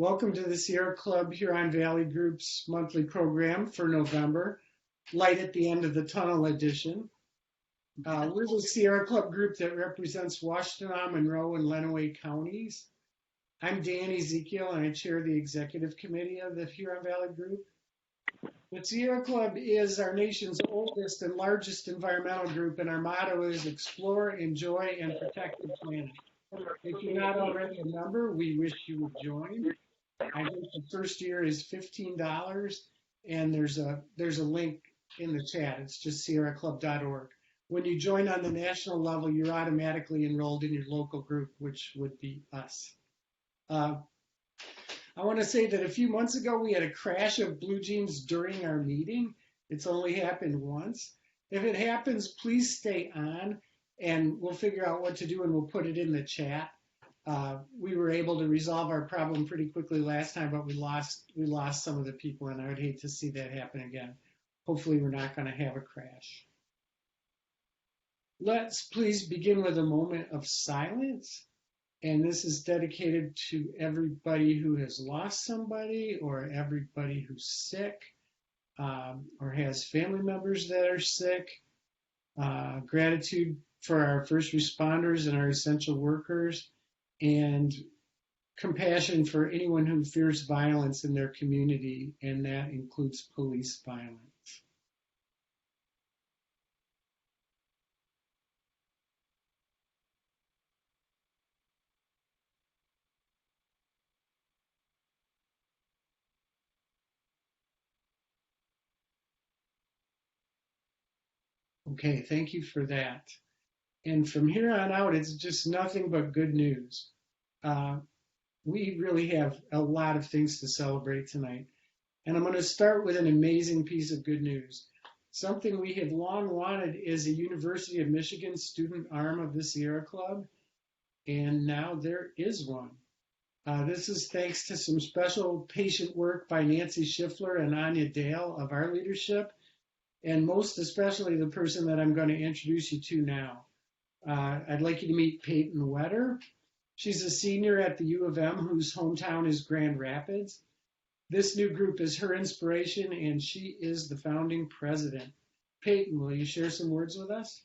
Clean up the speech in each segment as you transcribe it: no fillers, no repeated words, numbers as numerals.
Welcome to the Sierra Club Huron Valley Group's monthly program for November, Light at the End of the Tunnel edition. We're the Sierra Club group that represents Washtenaw, Monroe, and Lenawee counties. I'm Dan Ezekiel, and I chair the executive committee of the Huron Valley Group. The Sierra Club is our nation's oldest and largest environmental group, and our motto is explore, enjoy, and protect the planet. If you're not already a member, we wish you would join. I think the first year is $15, and there's a link in the chat. It's just sierraclub.org. When you join on the national level, you're automatically enrolled in your local group, which would be us. I want to say that a few months ago, we had a crash of blue jeans during our meeting. It's only happened once. If it happens, please stay on, and we'll figure out what to do, and we'll put it in the chat. We were able to resolve our problem pretty quickly last time, but we lost some of the people, and I would hate to see that happen again. Hopefully, we're not going to have a crash. Let's please begin with a moment of silence. And this is dedicated to everybody who has lost somebody, or everybody who's sick, or has family members that are sick. Gratitude for our first responders and our essential workers, and compassion for anyone who fears violence in their community, and that includes police violence. Okay, thank you for that. And from here on out, it's just nothing but good news. We really have a lot of things to celebrate tonight. And I'm going to start with an amazing piece of good news. Something we have long wanted is a University of Michigan student arm of the Sierra Club. And now there is one. This is thanks to some special patient work by Nancy Schiffler and Anya Dale of our leadership, and most especially the person that I'm going to introduce you to now. I'd like you to meet Peyton Wetter. She's a senior at the U of M, whose hometown is Grand Rapids. This new group is her inspiration, and she is the founding president. Peyton, will you share some words with us?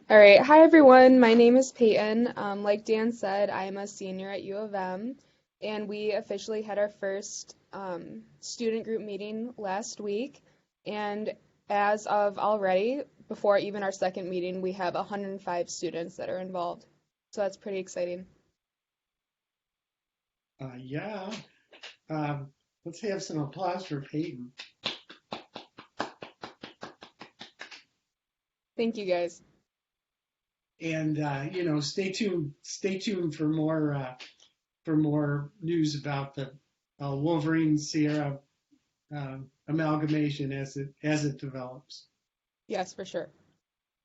All right. Hi, everyone. My name is Peyton. Like Dan said, I am a senior at U of M, and we officially had our first student group meeting last week. And as of already, before even our second meeting, we have 105 students that are involved. So that's pretty exciting. Let's have some applause for Peyton. Thank you, guys. And stay tuned for more news about the Wolverine Sierra amalgamation as it develops. Yes, for sure.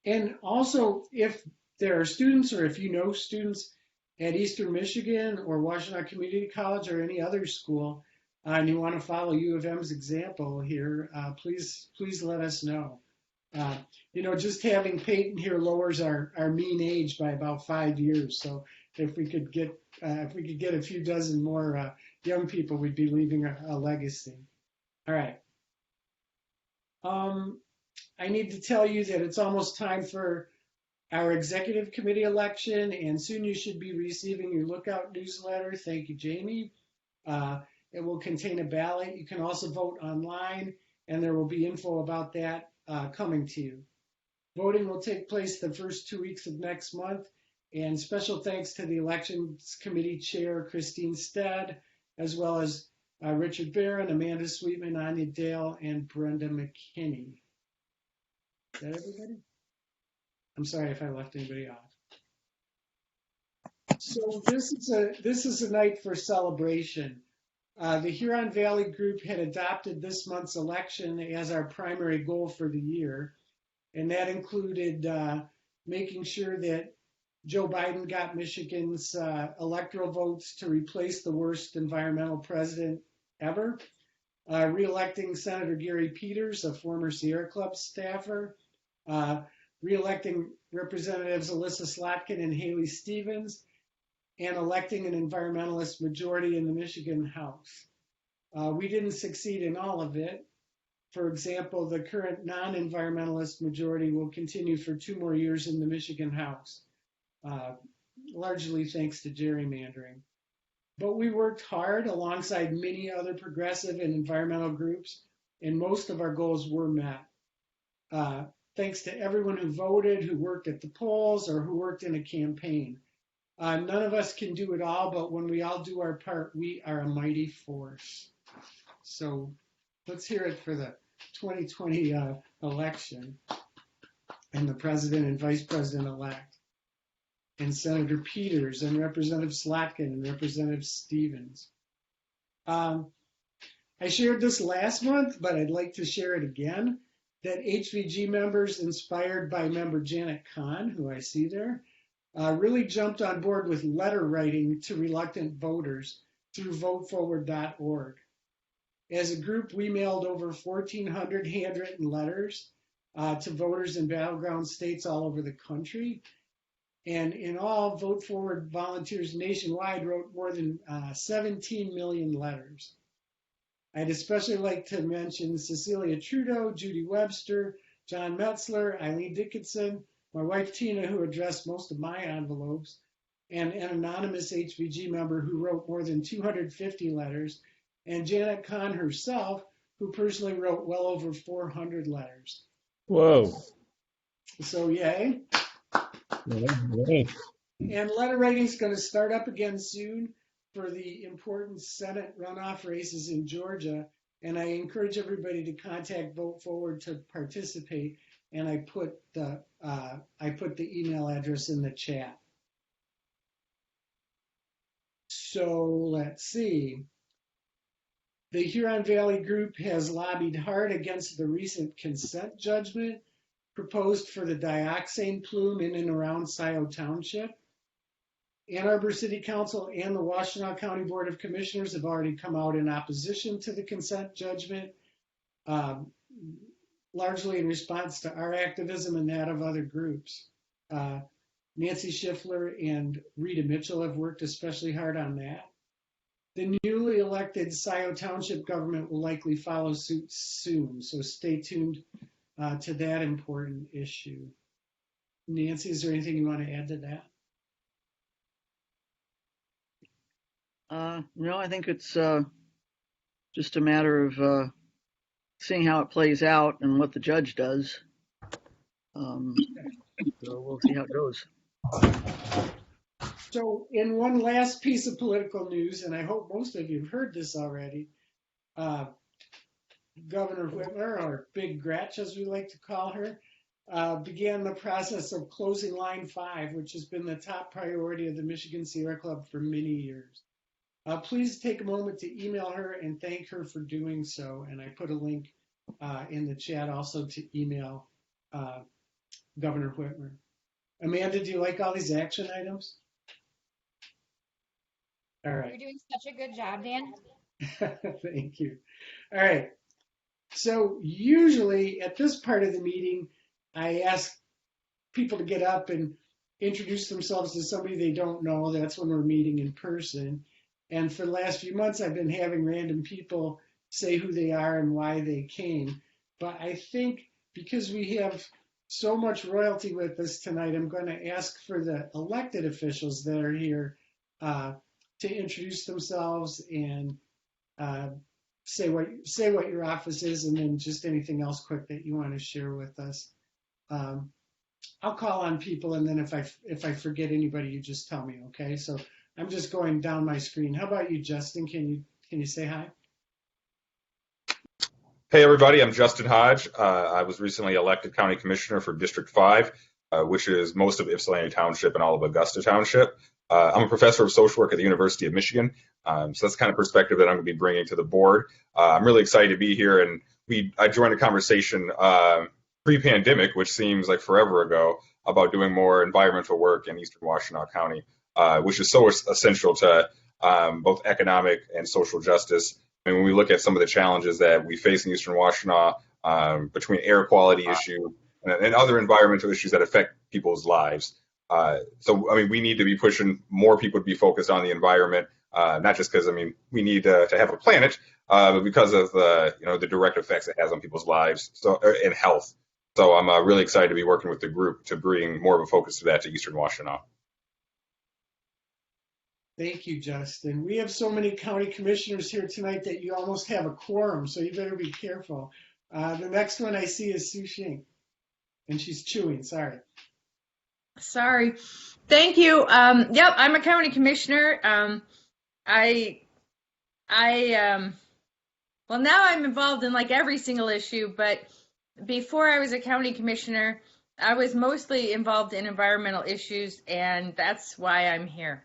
And also, if there are students, or if you know students at Eastern Michigan or Washtenaw Community College or any other school, and you want to follow U of M's example here, please let us know. Just having Peyton here lowers our mean age by about 5 years. So if we could get a few dozen more young people, we'd be leaving a legacy. All right. I need to tell you that it's almost time for our executive committee election, and soon you should be receiving your Lookout newsletter. Thank you, Jamie. It will contain a ballot. You can also vote online, and there will be info about that coming to you. Voting will take place the first 2 weeks of next month, and special thanks to the Elections Committee Chair, Christine Stead, as well as Richard Barron, Amanda Sweetman, Anya Dale, and Brenda McKinney. Is that everybody? I'm sorry if I left anybody off. So this is a night for celebration. The Huron Valley Group had adopted this month's election as our primary goal for the year, and that included making sure that Joe Biden got Michigan's electoral votes to replace the worst environmental president ever, re-electing Senator Gary Peters, a former Sierra Club staffer, re-electing Representatives Alyssa Slotkin and Haley Stevens, and electing an environmentalist majority in the Michigan House. We didn't succeed in all of it. For example, the current non-environmentalist majority will continue for 2 more years in the Michigan House, largely thanks to gerrymandering. But we worked hard alongside many other progressive and environmental groups, and most of our goals were met. Thanks to everyone who voted, who worked at the polls, or who worked in a campaign. None of us can do it all, but when we all do our part, we are a mighty force. So let's hear it for the 2020 election and the president and vice president-elect, and Senator Peters and Representative Slotkin and Representative Stevens. I shared this last month, but I'd like to share it again, that HVG members inspired by member Janet Kahn, who I see there, really jumped on board with letter writing to reluctant voters through voteforward.org. As a group, we mailed over 1,400 handwritten letters to voters in battleground states all over the country. And in all, Vote Forward volunteers nationwide wrote more than 17 million letters. I'd especially like to mention Cecilia Trudeau, Judy Webster, John Metzler, Eileen Dickinson, my wife Tina, who addressed most of my envelopes, and an anonymous HVG member who wrote more than 250 letters, and Janet Kahn herself, who personally wrote well over 400 letters. Whoa. So yay. Yeah. And letter writing is going to start up again soon for the important Senate runoff races in Georgia. And I encourage everybody to contact Vote Forward to participate. And I put the email address in the chat. So let's see. The Huron Valley Group has lobbied hard against the recent consent judgment proposed for the dioxane plume in and around Scioto Township. Ann Arbor City Council and the Washtenaw County Board of Commissioners have already come out in opposition to the consent judgment, largely in response to our activism and that of other groups. Nancy Schiffler and Rita Mitchell have worked especially hard on that. The newly elected Scioto Township government will likely follow suit soon, so stay tuned to that important issue. Nancy, is there anything you want to add to that? No, I think it's just a matter of seeing how it plays out and what the judge does. So we'll see how it goes. So in one last piece of political news, and I hope most of you have heard this already, Governor Whitmer, or Big Gretch as we like to call her, began the process of closing Line 5, which has been the top priority of the Michigan Sierra Club for many years. Please take a moment to email her and thank her for doing so. And I put a link in the chat also to email Governor Whitmer. Amanda, do you like all these action items? All right. You're doing such a good job, Dan. Thank you. All right. So usually at this part of the meeting, I ask people to get up and introduce themselves to somebody they don't know. That's when we're meeting in person. And for the last few months, I've been having random people say who they are and why they came. But I think because we have so much royalty with us tonight, I'm going to ask for the elected officials that are here to introduce themselves and say what your office is, and then just anything else quick that you want to share with us. I'll call on people, and then if I forget anybody, you just tell me, okay? So I'm just going down my screen. How about you, Justin? Can you say hi? Hey everybody, I'm Justin Hodge. I was recently elected County Commissioner for District 5, which is most of Ypsilanti Township and all of Augusta Township. I'm a professor of social work at the University of Michigan, so that's the kind of perspective that I'm going to be bringing to the board. I'm really excited to be here, and I joined a conversation pre-pandemic, which seems like forever ago, about doing more environmental work in Eastern Washtenaw County, which is so essential to both economic and social justice. And when we look at some of the challenges that we face in Eastern Washtenaw between air quality issue and other environmental issues that affect people's lives, So, I mean, we need to be pushing more people to be focused on the environment, not just because, I mean, we need to have a planet, but because of the direct effects it has on people's lives and health. So I'm really excited to be working with the group to bring more of a focus to that to Eastern Washtenaw. Thank you, Justin. We have so many county commissioners here tonight that you almost have a quorum, so you better be careful. The next one I see is Sue Shing, and she's chewing, sorry. Sorry. Thank you. Yep, I'm a county commissioner. Well, now I'm involved in like every single issue, but before I was a county commissioner, I was mostly involved in environmental issues, and that's why I'm here.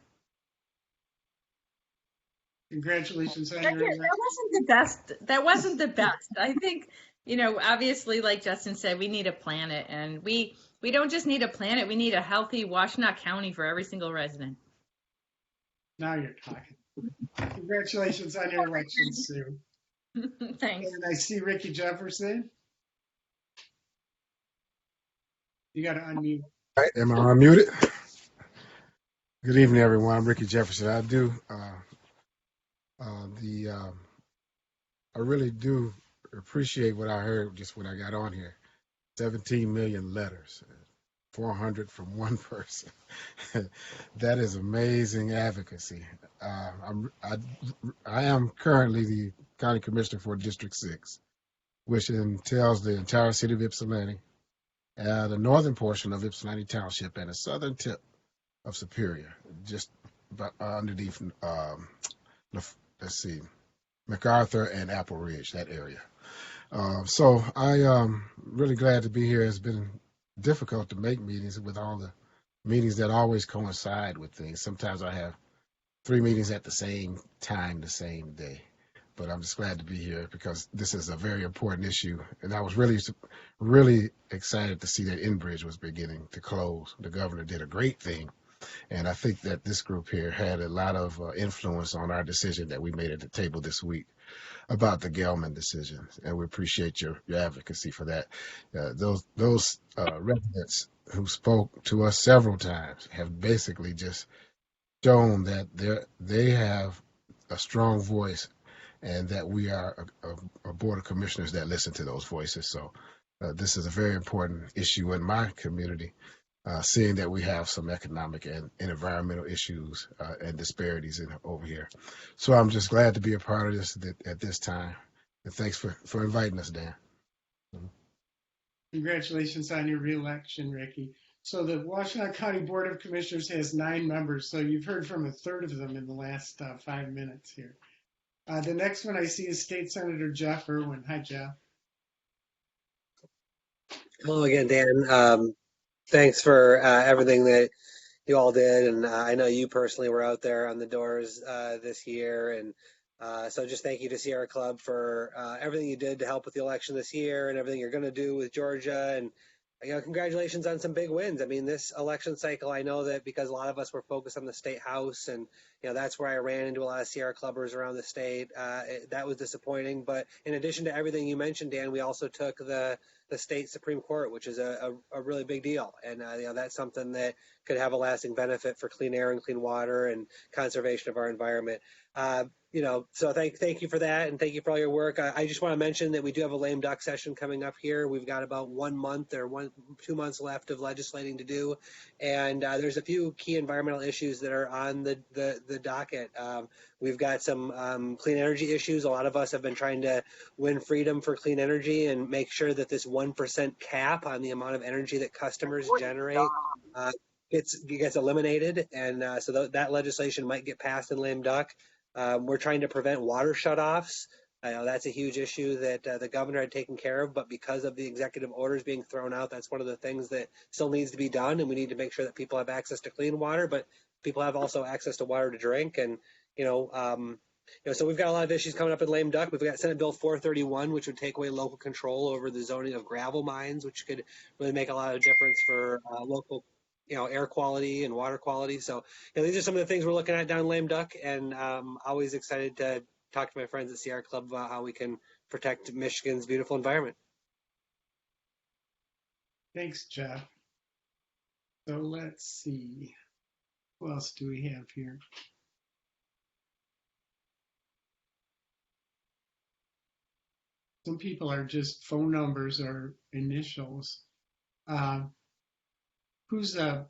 Congratulations on That your election. wasn't the best. That wasn't the best. I think, obviously, like Justin said, we need a planet, and we don't just need a planet, we need a healthy Washtenaw County for every single resident. Now you're talking. Congratulations on your election, Sue. Thanks. And I see Ricky Jefferson. You got to unmute. All right, am I unmuted? Good evening, everyone. I'm Ricky Jefferson. I really do appreciate what I heard just when I got on here. 17 million letters, 400 from one person. That is amazing advocacy. I am currently the county commissioner for District 6, which entails the entire city of Ypsilanti, the northern portion of Ypsilanti Township, and the southern tip of Superior, just underneath, let's see, MacArthur and Apple Ridge, that area. So I am really glad to be here. It's been difficult to make meetings with all the meetings that always coincide with things. Sometimes I have 3 meetings at the same time, the same day. But I'm just glad to be here because this is a very important issue. And I was really excited to see that Enbridge was beginning to close. The governor did a great thing. And I think that this group here had a lot of influence on our decision that we made at the table this week about the Gelman decision. And we appreciate your advocacy for that. Those residents who spoke to us several times have basically just shown that they have a strong voice and that we are a board of commissioners that listen to those voices. So this is a very important issue in my community, seeing that we have some economic and environmental issues and disparities over here. So I'm just glad to be a part of this at this time. And thanks for inviting us, Dan. Congratulations on your reelection, Ricky. So the Washtenaw County Board of Commissioners has 9 members. So you've heard from a third of them in the last 5 minutes here. The next one I see is State Senator Jeff Irwin. Hi, Jeff. Hello again, Dan. Thanks for everything that you all did. And I know you personally were out there on the doors this year. And so just thank you to Sierra Club for everything you did to help with the election this year and everything you're going to do with Georgia. And congratulations on some big wins. I mean, this election cycle, I know that because a lot of us were focused on the state house, and that's where I ran into a lot of Sierra Clubbers around the state. That was disappointing. But in addition to everything you mentioned, Dan, we also took the state Supreme Court, which is a really big deal, and that's something that could have a lasting benefit for clean air and clean water and conservation of our environment. So thank you for that, and thank you for all your work. I just want to mention that we do have a lame duck session coming up here. We've got about 1 month or 2 months left of legislating to do, and there's a few key environmental issues that are on the docket. We've got some clean energy issues. A lot of us have been trying to win freedom for clean energy and make sure that this 1% cap on the amount of energy that customers generate gets eliminated, and so that legislation might get passed in lame duck. We're trying to prevent water shutoffs. That's a huge issue that the governor had taken care of, but because of the executive orders being thrown out, that's one of the things that still needs to be done, and we need to make sure that people have access to clean water, but people have also access to water to drink. And so we've got a lot of issues coming up in lame duck. We've got Senate Bill 431, which would take away local control over the zoning of gravel mines, which could really make a lot of difference for local air quality and water quality. So these are some of the things we're looking at down lame duck, and always excited to talk to my friends at Sierra Club about how we can protect Michigan's beautiful environment. Thanks, Jeff. So let's see. What else do we have here? Some people are just phone numbers or initials. Who's the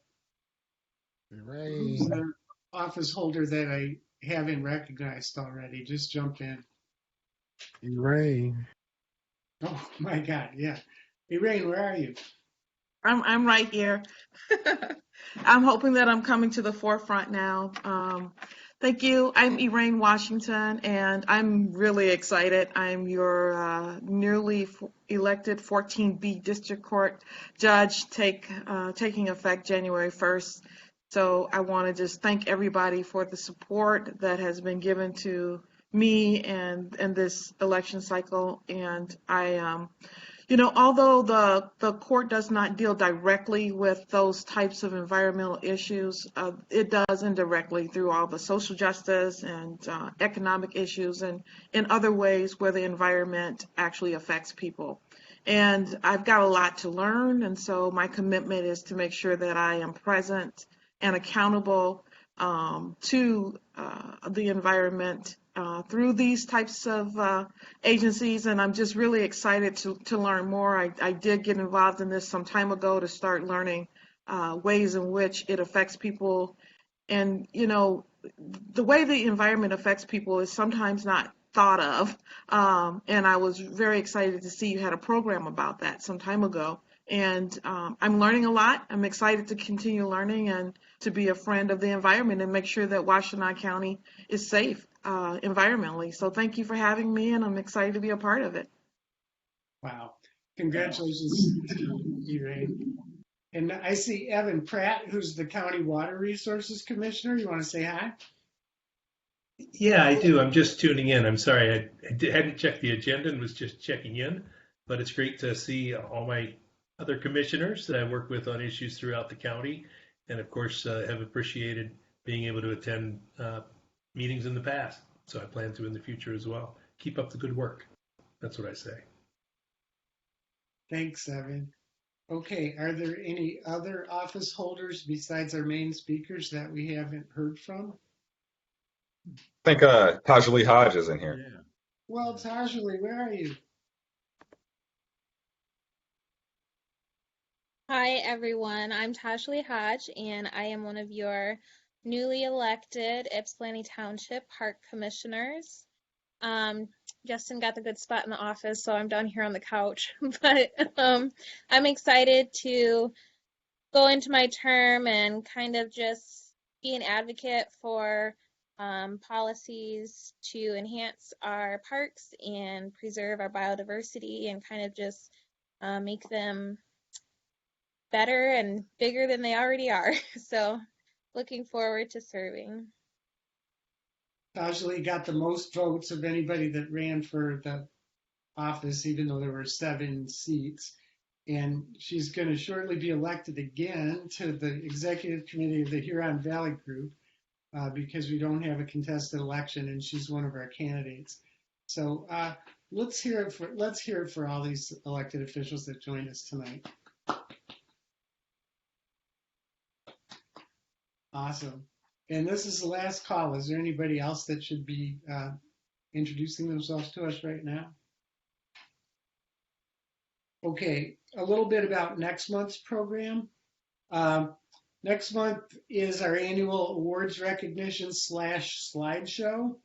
office holder that I haven't recognized already? Just jump in. Irwin. Oh my God, yeah. Irwin, where are you? I'm right here. I'm hoping that I'm coming to the forefront now. Thank you. I'm Elaine Washington, and I'm really excited. I'm your newly elected 14B District Court Judge taking effect January 1st. So I want to just thank everybody for the support that has been given to me and this election cycle. And although the court does not deal directly with those types of environmental issues, it does indirectly through all the social justice and economic issues and in other ways where the environment actually affects people. And I've got a lot to learn, and so my commitment is to make sure that I am present and accountable to the environment through these types of agencies, and I'm just really excited to learn more. I did get involved in this some time ago to start learning ways in which it affects people. And, the way the environment affects people is sometimes not thought of. And I was very excited to see you had a program about that some time ago. And I'm learning a lot. I'm excited to continue learning and to be a friend of the environment and make sure that Washtenaw County is safe environmentally. So thank you for having me, and I'm excited to be a part of it. Wow. Congratulations to you, Elaine. And I see Evan Pratt, who's the County Water Resources Commissioner. You want to say hi? Yeah, I do. I'm just tuning in. I'm sorry. I hadn't checked the agenda and was just checking in, but it's great to see all my other commissioners that I work with on issues throughout the county, and of course have appreciated being able to attend meetings in the past. So I plan to in the future as well. Keep up the good work. That's what I say. Thanks, Evan. Okay, are there any other office holders besides our main speakers that we haven't heard from? I think Tajali Hodge is in here. Yeah. Well, Tajali, where are you? Hi, everyone. I'm Tashley Hodge, and I am one of your newly elected Ypsilanti Township Park Commissioners. Justin got the good spot in the office, so I'm down here on the couch. But I'm excited to go into my term and kind of just be an advocate for policies to enhance our parks and preserve our biodiversity and kind of just make them better and bigger than they already are. So looking forward to serving. Tajali got the most votes of anybody that ran for the office, even though there were 7 seats. And she's going to shortly be elected again to the executive committee of the Huron Valley Group because we don't have a contested election, and she's one of our candidates. So let's hear it for all these elected officials that joined us tonight. Awesome. And this is the last call. Is there anybody else that should be introducing themselves to us right now? Okay, a little bit about next month's program. Next month is our annual awards recognition / slideshow.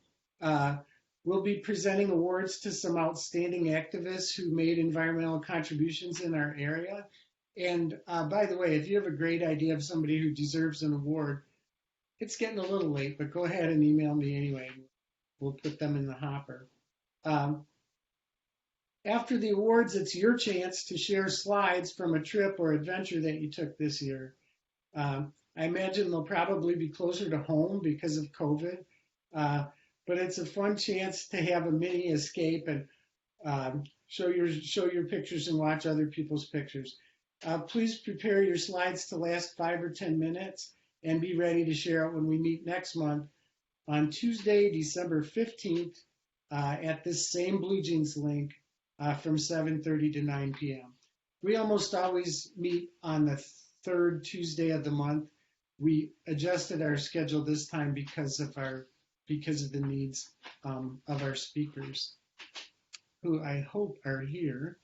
We'll be presenting awards to some outstanding activists who made environmental contributions in our area. And by the way, if you have a great idea of somebody who deserves an award, it's getting a little late, but go ahead and email me anyway. We'll put them in the hopper. After the awards, it's your chance to share slides from a trip or adventure that you took this year. I imagine they'll probably be closer to home because of COVID, but it's a fun chance to have a mini escape and show your pictures and watch other people's pictures. Please prepare your slides to last 5 or 10 minutes and be ready to share it when we meet next month on Tuesday, December 15th at this same Blue Jeans link from 7:30 to 9 p.m. We almost always meet on the third Tuesday of the month. We adjusted our schedule this time because of the needs of our speakers, who I hope are here.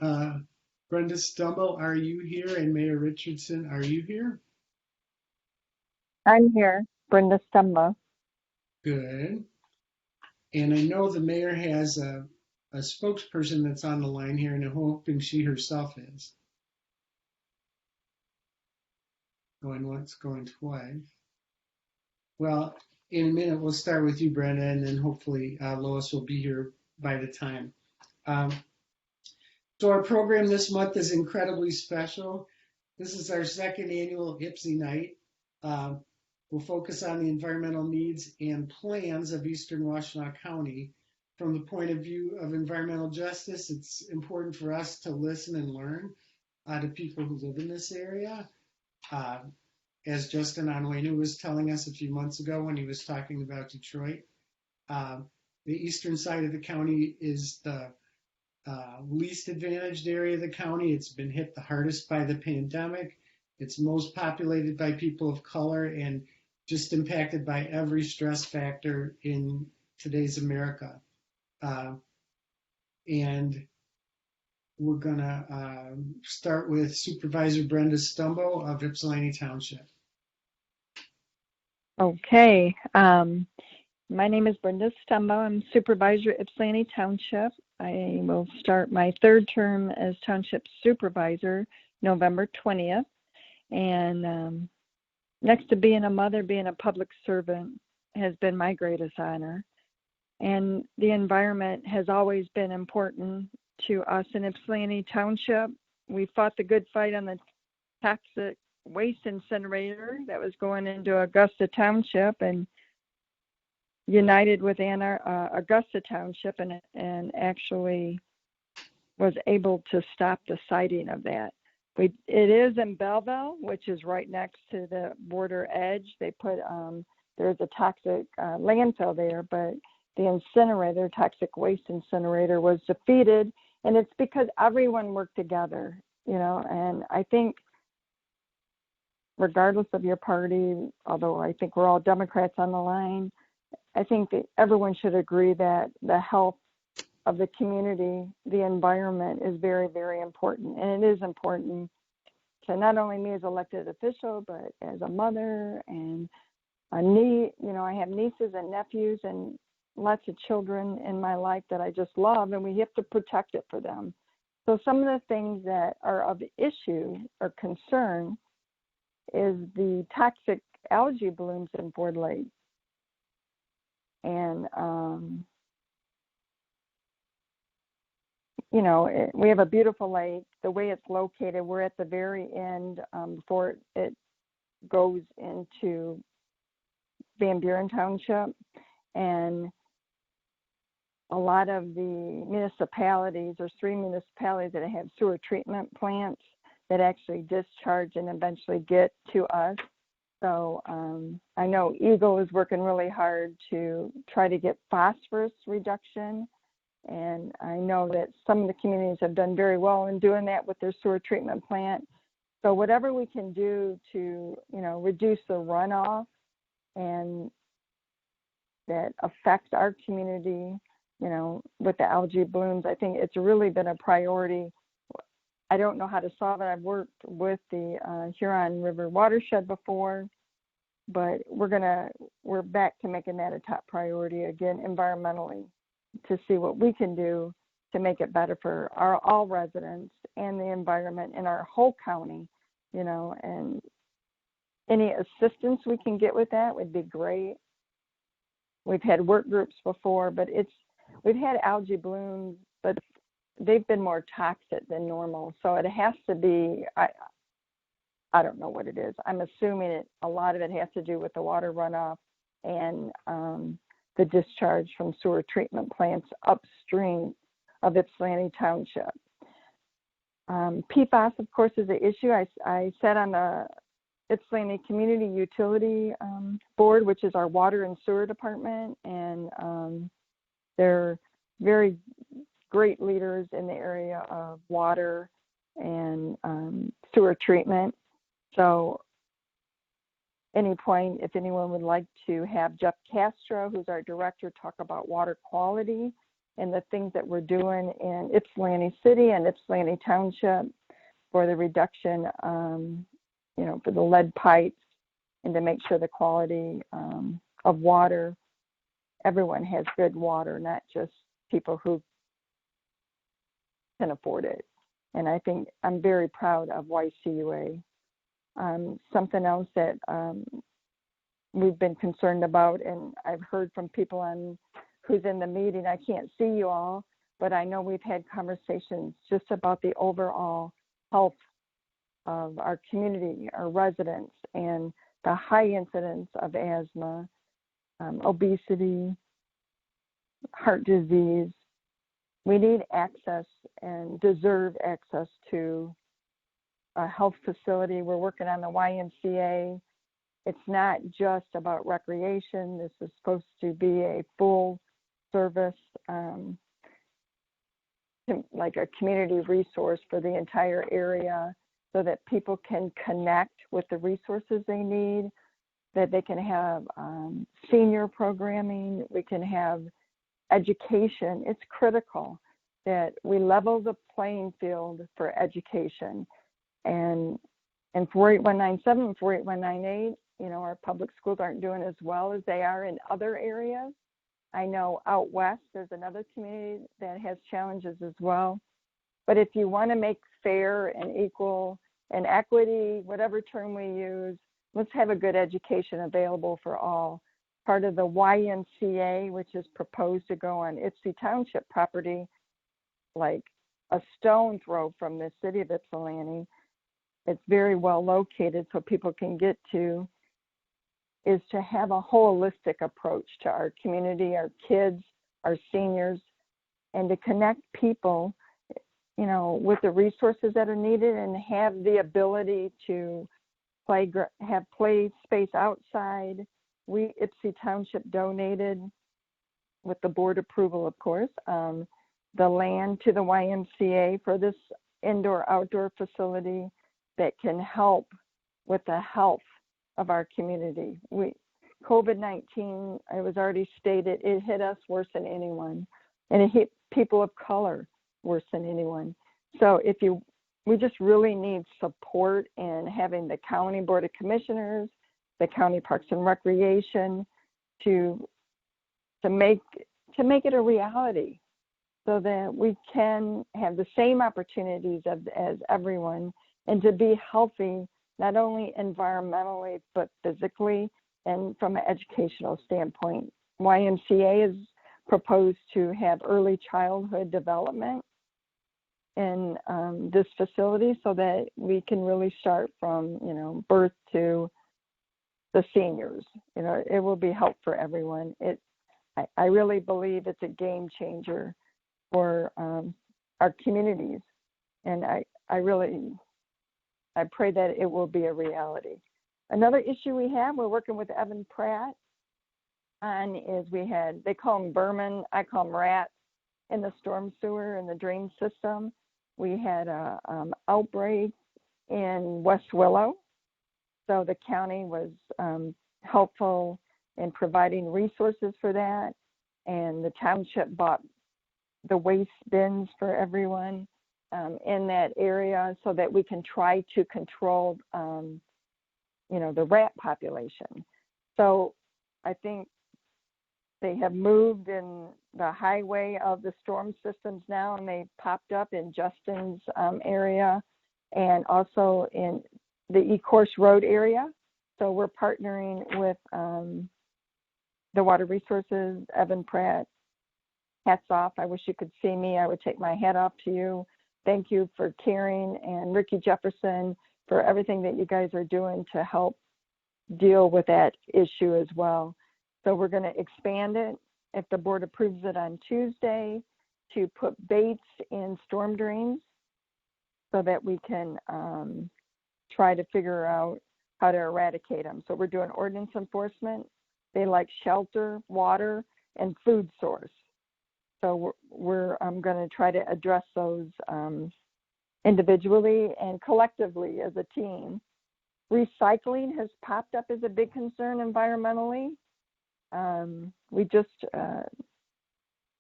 Brenda Stumbo, are you here? And Mayor Richardson, are you here? I'm here, Brenda Stumbo. Good. And I know the mayor has a spokesperson that's on the line here, and I'm hoping she herself is. Going once, going twice. Well, in a minute, we'll start with you, Brenda, and then hopefully Lois will be here by the time. So our program this month is incredibly special. This is our second annual Ypsi Night. We'll focus on the environmental needs and plans of Eastern Washtenaw County. From the point of view of environmental justice, it's important for us to listen and learn to people who live in this area. As Justin Onwenu was telling us a few months ago when he was talking about Detroit, the eastern side of the county is the least advantaged area of the county. It's been hit the hardest by the pandemic. It's most populated by people of color and just impacted by every stress factor in today's America. And we're gonna start with Supervisor Brenda Stumbo of Ypsilanti Township. Okay. My name is Brenda Stumbo. I'm Supervisor at Ypsilanti Township. I will start my third term as Township Supervisor November 20th. And next to being a mother, being a public servant has been my greatest honor. And the environment has always been important to us in Ypsilanti Township. We fought the good fight on the toxic waste incinerator that was going into Augusta Township, and united with Augusta Township and actually was able to stop the siting of that. It is in Belleville, which is right next to the border edge. They put there's a toxic landfill there, but the incinerator, toxic waste incinerator, was defeated, and it's because everyone worked together, and I think regardless of your party, although I think we're all Democrats on the line, I think that everyone should agree that the health of the community, the environment, is very, very important. And it is important to not only me as elected official, but as a mother and a niece. I have nieces and nephews and lots of children in my life that I just love, and we have to protect it for them. So some of the things that are of issue or concern is the toxic algae blooms in Ford Lake. And, we have a beautiful lake. The way it's located, we're at the very end before it goes into Van Buren Township. And a lot of the municipalities, there's 3 municipalities that have sewer treatment plants that actually discharge and eventually get to us. So I know Eagle is working really hard to try to get phosphorus reduction. And I know that some of the communities have done very well in doing that with their sewer treatment plant. So whatever we can do to, reduce the runoff and that affects our community, with the algae blooms, I think it's really been a priority. I don't know how to solve it. I've worked with the Huron River watershed before, but we're back to making that a top priority again environmentally, to see what we can do to make it better for all residents and the environment in our whole county, and any assistance we can get with that would be great. We've had work groups before, but we've had algae blooms, but they've been more toxic than normal. So it has to be, I don't know what it is. I'm assuming a lot of it has to do with the water runoff and the discharge from sewer treatment plants upstream of Ypsilanti Township. PFAS, of course, is an issue. I sat on the Ypsilanti Community Utility Board, which is our water and sewer department, and they're very great leaders in the area of water and sewer treatment. So any point, if anyone would like to have Jeff Castro, who's our director, talk about water quality and the things that we're doing in Ypsilanti City and Ypsilanti Township for the reduction, for the lead pipes and to make sure the quality of water, everyone has good water, not just people who can afford it. And I think I'm very proud of YCUA. Something else that we've been concerned about, and I've heard from people who's in the meeting, I can't see you all, but I know we've had conversations just about the overall health of our community, our residents, and the high incidence of asthma, obesity, heart disease. We need access and deserve access to a health facility. We're working on the YMCA. It's not just about recreation. This is supposed to be a full service, like a community resource for the entire area so that people can connect with the resources they need, that they can have senior programming, we can have education. It's critical that we level the playing field for education. And 48197 and 48198, our public schools aren't doing as well as they are in other areas. I know out west, there's another community that has challenges as well. But if you want to make fair and equal and equity, whatever term we use, let's have a good education available for all. Part of the YMCA, which is proposed to go on Ypsi Township property, like a stone throw from the city of Ypsilanti. It's very well located so people can get to, is to have a holistic approach to our community, our kids, our seniors, and to connect people, with the resources that are needed and have the ability to have play space outside. We, Ypsi Township, donated, with the board approval, of course, the land to the YMCA for this indoor-outdoor facility that can help with the health of our community. COVID-19, it was already stated, it hit us worse than anyone, and it hit people of color worse than anyone. So we just really need support in having the County Board of Commissioners, the County Parks and Recreation to make it a reality so that we can have the same opportunities as everyone and to be healthy, not only environmentally, but physically and from an educational standpoint. YMCA is proposed to have early childhood development in this facility so that we can really start from, birth to the seniors. It will be help for everyone. I really believe it's a game changer for our communities. And I pray that it will be a reality. Another issue we're working with Evan Pratt on is they call them vermin, I call them rats in the storm sewer and the drain system. We had a outbreak in West Willow. So the county was helpful in providing resources for that. And the township bought the waste bins for everyone in that area so that we can try to control, the rat population. So I think they have moved in the highway of the storm systems now, and they popped up in Justin's area and also in the E-Course Road area. So we're partnering with the Water Resources, Evan Pratt. Hats off. I wish you could see me. I would take my hat off to you. Thank you for caring, and Ricky Jefferson for everything that you guys are doing to help deal with that issue as well. So we're going to expand it, if the board approves it on Tuesday, to put baits in storm drains so that we can try to figure out how to eradicate them. So we're doing ordinance enforcement. They like shelter, water, and food source. So I'm going to try to address those individually and collectively as a team recycling has popped up as a big concern environmentally. We just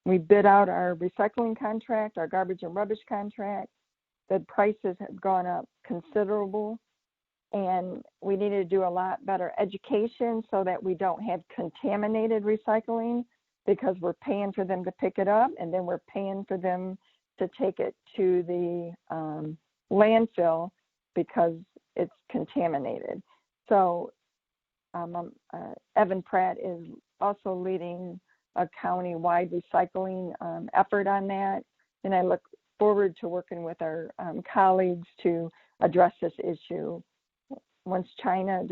we bid out our recycling contract, our garbage and rubbish contract. The prices have gone up considerable, and we need to do a lot better education so that we don't have contaminated recycling, because we're paying for them to pick it up, and then we're paying for them to take it to the landfill because it's contaminated. So Evan Pratt is also leading a county-wide recycling effort on that, and I look forward to working with our colleagues to address this issue. Once China,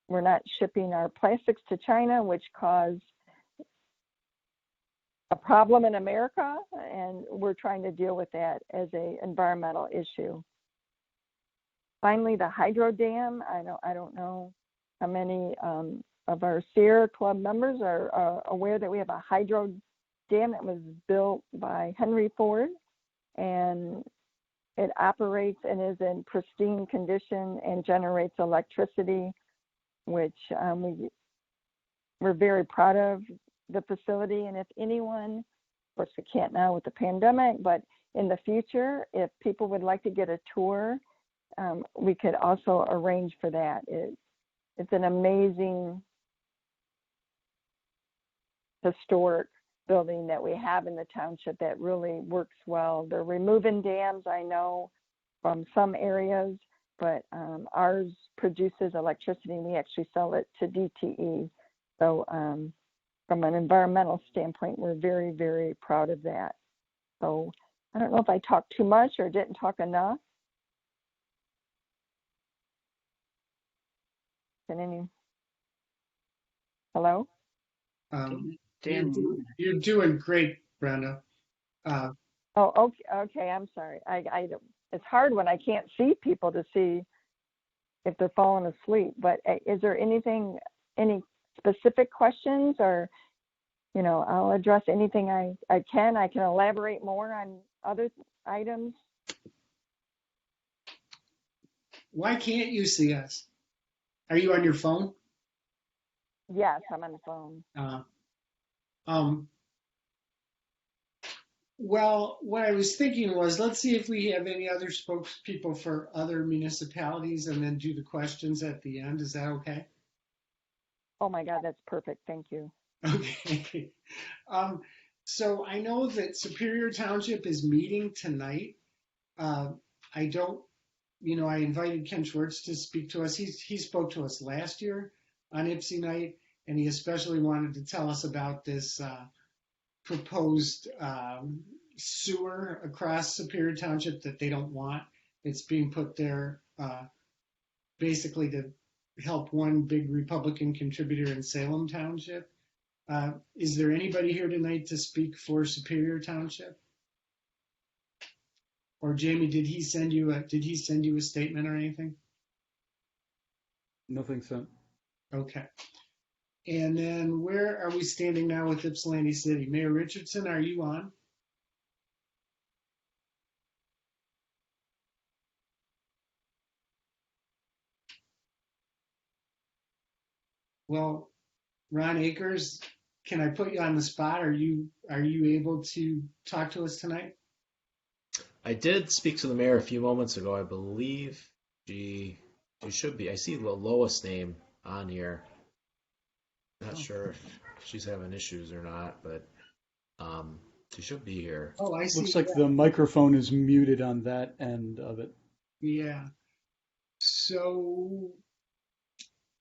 we're not shipping our plastics to China, which caused a problem in America, and we're trying to deal with that as an environmental issue. Finally, the hydro dam. I don't know how many of our Sierra Club members are aware that we have a hydro dam that was built by Henry Ford, and it operates and is in pristine condition and generates electricity, which we're very proud of the facility. And if anyone, of course we can't now with the pandemic, but in the future, if people would like to get a tour, we could also arrange for that. It's an amazing historic building that we have in the township that really works well. They're removing dams, I know, from some areas, but ours produces electricity, and we actually sell it to DTE. So from an environmental standpoint, we're very, very proud of that. So I don't know if I talked too much or didn't talk enough. Hello? Dan. You're doing great, Brenda. Oh, okay. I'm sorry. It's hard when I can't see people to see if they're falling asleep. But is there any specific questions, or I'll address anything I can. I can elaborate more on other items. Why can't you see us? Are you on your phone? Yes, I'm on the phone. Well, what I was thinking was, let's see if we have any other spokespeople for other municipalities, and then do the questions at the end. Is that okay? Oh my God, that's perfect. Thank you. Okay. So I know that Superior Township is meeting tonight. I invited Ken Schwartz to speak to us. He spoke to us last year on Ypsi night, and he especially wanted to tell us about this proposed sewer across Superior Township that they don't want. It's being put there basically to help one big Republican contributor in Salem Township. Is there anybody here tonight to speak for Superior Township? Or Jamie, did he send you a statement or anything? Nothing sent. Okay. And then where are we standing now with Ypsilanti City? Mayor Richardson, are you on? Well, Ron Akers, can I put you on the spot? Are you able to talk to us tonight? I did speak to the mayor a few moments ago. I believe she should be. I see the Lois name on here. Not sure if she's having issues or not, but she should be here. Oh, I see. Looks like the microphone is muted on that end of it. Yeah. So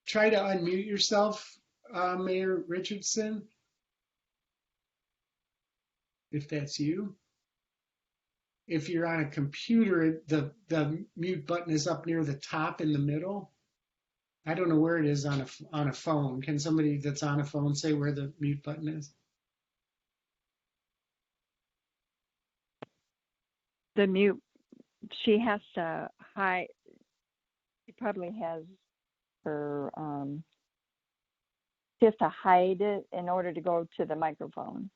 try to unmute yourself, Mayor Richardson, if that's you. If you're on a computer, the mute button is up near the top in the middle. I don't know where it is on a phone. Can somebody that's on a phone say where the mute button is? The mute, she has to hide. She probably has her, she has to hide it in order to go to the microphone.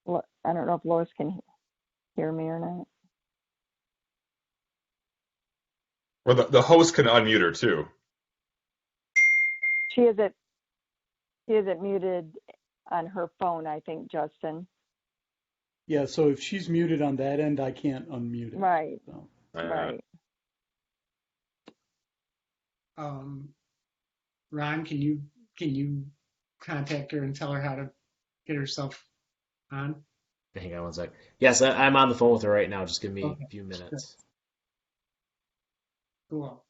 I don't know if Lois can hear me or not. Well, the host can unmute her too. She isn't muted on her phone, I think, Justin. Yeah, so if she's muted on that end, I can't unmute it. Right. So. Right. Ron, can you contact her and tell her how to get herself on? Hang on one sec. Yes, I'm on the phone with her right now. Just give me Okay. a few minutes. Cool.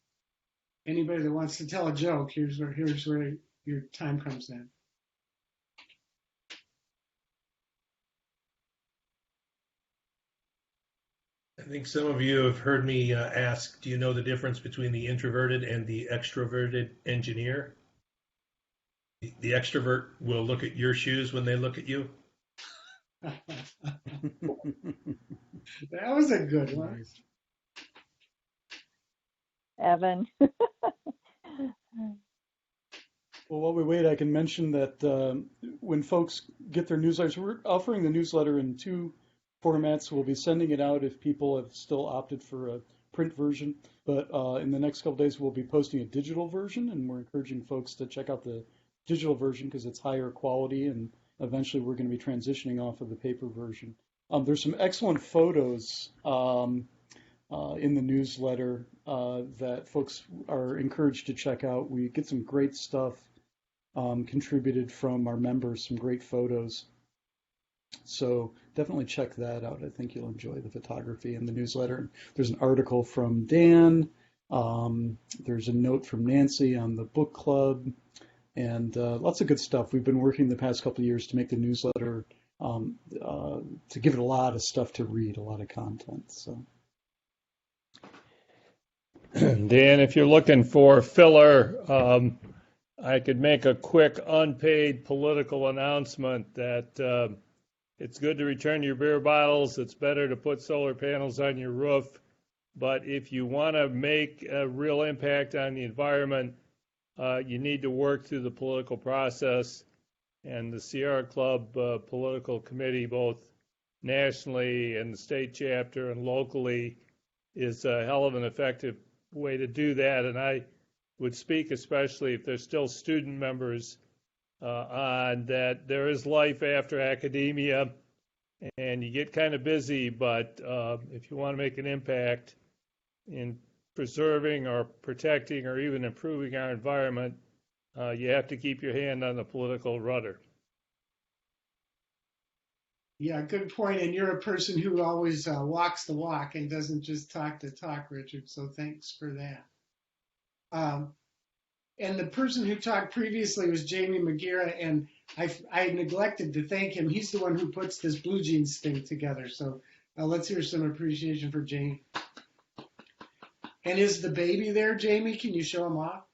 Anybody that wants to tell a joke, here's where your time comes in. I think some of you have heard me ask, do you know the difference between the introverted and the extroverted engineer? The extrovert will look at your shoes when they look at you. That was a good one. Nice. Evan. Well, while we wait, I can mention that when folks get their newsletters, we're offering the newsletter in two formats. We'll be sending it out if people have still opted for a print version. But in the next couple days, we'll be posting a digital version, and we're encouraging folks to check out the digital version because it's higher quality, and eventually we're going to be transitioning off of the paper version. There's some excellent photos in the newsletter that folks are encouraged to check out. We get some great stuff contributed from our members, some great photos. So definitely check that out. I think you'll enjoy the photography in the newsletter. There's an article from Dan. There's a note from Nancy on the book club, and lots of good stuff. We've been working the past couple of years to make the newsletter, to give it a lot of stuff to read, a lot of content. So. Dan, if you're looking for filler, I could make a quick unpaid political announcement that it's good to return your beer bottles. It's better to put solar panels on your roof. But if you want to make a real impact on the environment, you need to work through the political process. And the Sierra Club political committee, both nationally and the state chapter and locally, is a hell of an effective way to do that. And I would speak, especially if there's still student members, on that there is life after academia and you get kind of busy, but if you want to make an impact in preserving or protecting or even improving our environment, you have to keep your hand on the political rudder. Yeah, good point. And you're a person who always walks the walk and doesn't just talk the talk, Richard. So thanks for that. And the person who talked previously was Jamie McGeera, and I neglected to thank him. He's the one who puts this blue jeans thing together. So let's hear some appreciation for Jamie. And is the baby there, Jamie? Can you show him off?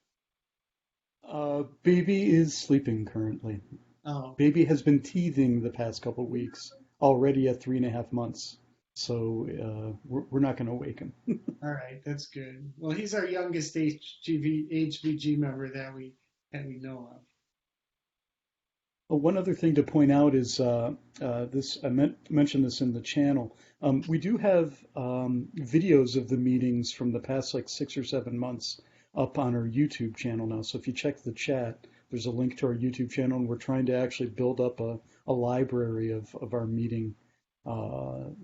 Baby is sleeping currently. Oh. Baby has been teething the past couple of weeks, already at 3.5 months. So we're not going to wake him. All right, that's good. Well, he's our youngest HVG member that we know of. One other thing to point out is this. I mentioned this in the channel. We do have videos of the meetings from the past 6 or 7 months up on our YouTube channel now. So if you check the chat, there's a link to our YouTube channel, and we're trying to actually build up a library of our meeting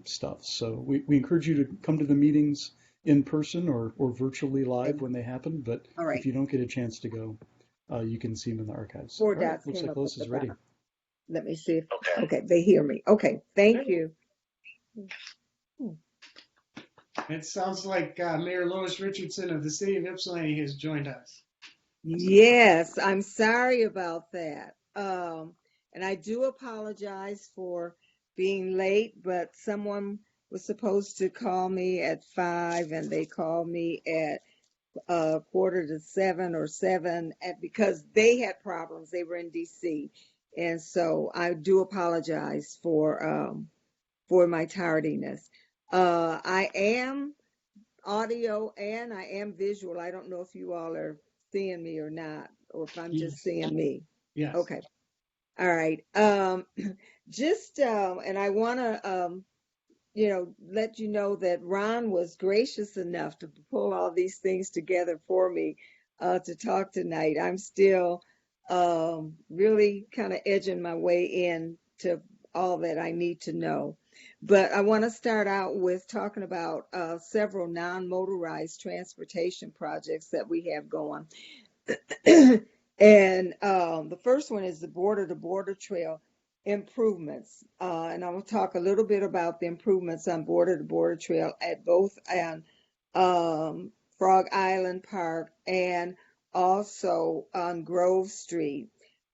stuff. So we encourage you to come to the meetings in person or virtually live when they happen. But if you don't get a chance to go, you can see them in the archives. Four All right, dots looks came like up Lois at is the ready. bottom. Let me see. Okay, they hear me. Okay, thank you. It sounds like Mayor Lois Richardson of the city of Ypsilanti has joined us. Yes, I'm sorry about that. And I do apologize for being late, but someone was supposed to call me at 5 and they called me at 6:45 or 7 because they had problems. They were in DC. And so I do apologize for my tardiness. I am audio and I am visual. I don't know if you all are seeing me or not, or if I'm just seeing me. Yes. Okay. All right. And I want to let you know that Ron was gracious enough to pull all these things together for me to talk tonight. I'm still really kind of edging my way in to all that I need to know. But I want to start out with talking about several non-motorized transportation projects that we have going. And the first one is the border-to-border trail improvements. And I will talk a little bit about the improvements on border-to-border trail at both Frog Island Park and also on Grove Street.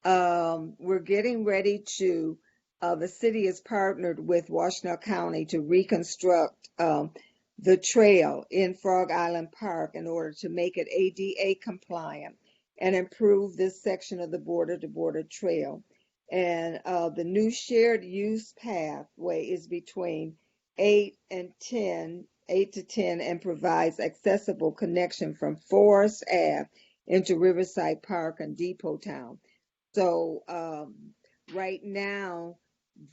We're getting ready to, the city has partnered with Washtenaw County to reconstruct the trail in Frog Island Park in order to make it ADA compliant and improve this section of the border-to-border trail. And the new shared use pathway is between 8 to 10, and provides accessible connection from Forest Ave into Riverside Park and Depot Town. So right now,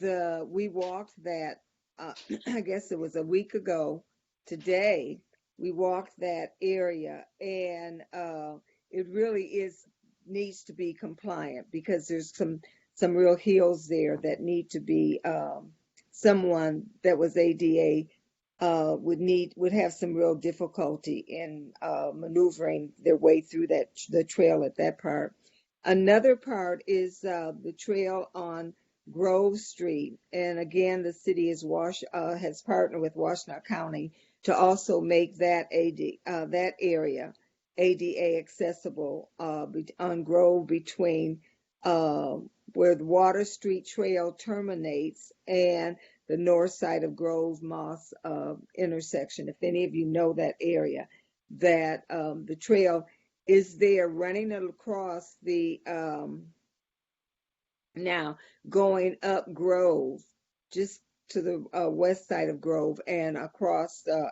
we walked that, I guess it was a week ago today, we walked that area, and it really needs to be compliant because there's some real hills there that need to be, someone that was ADA would have some real difficulty in maneuvering their way through the trail at that part. Another part is the trail on Grove Street, and again, the city has partnered with Washtenaw County to also make that area ADA accessible on Grove between where the Water Street Trail terminates and the north side of Grove Moss intersection. If any of you know that area, that the trail is there running across the now going up Grove, just to the west side of Grove, and across the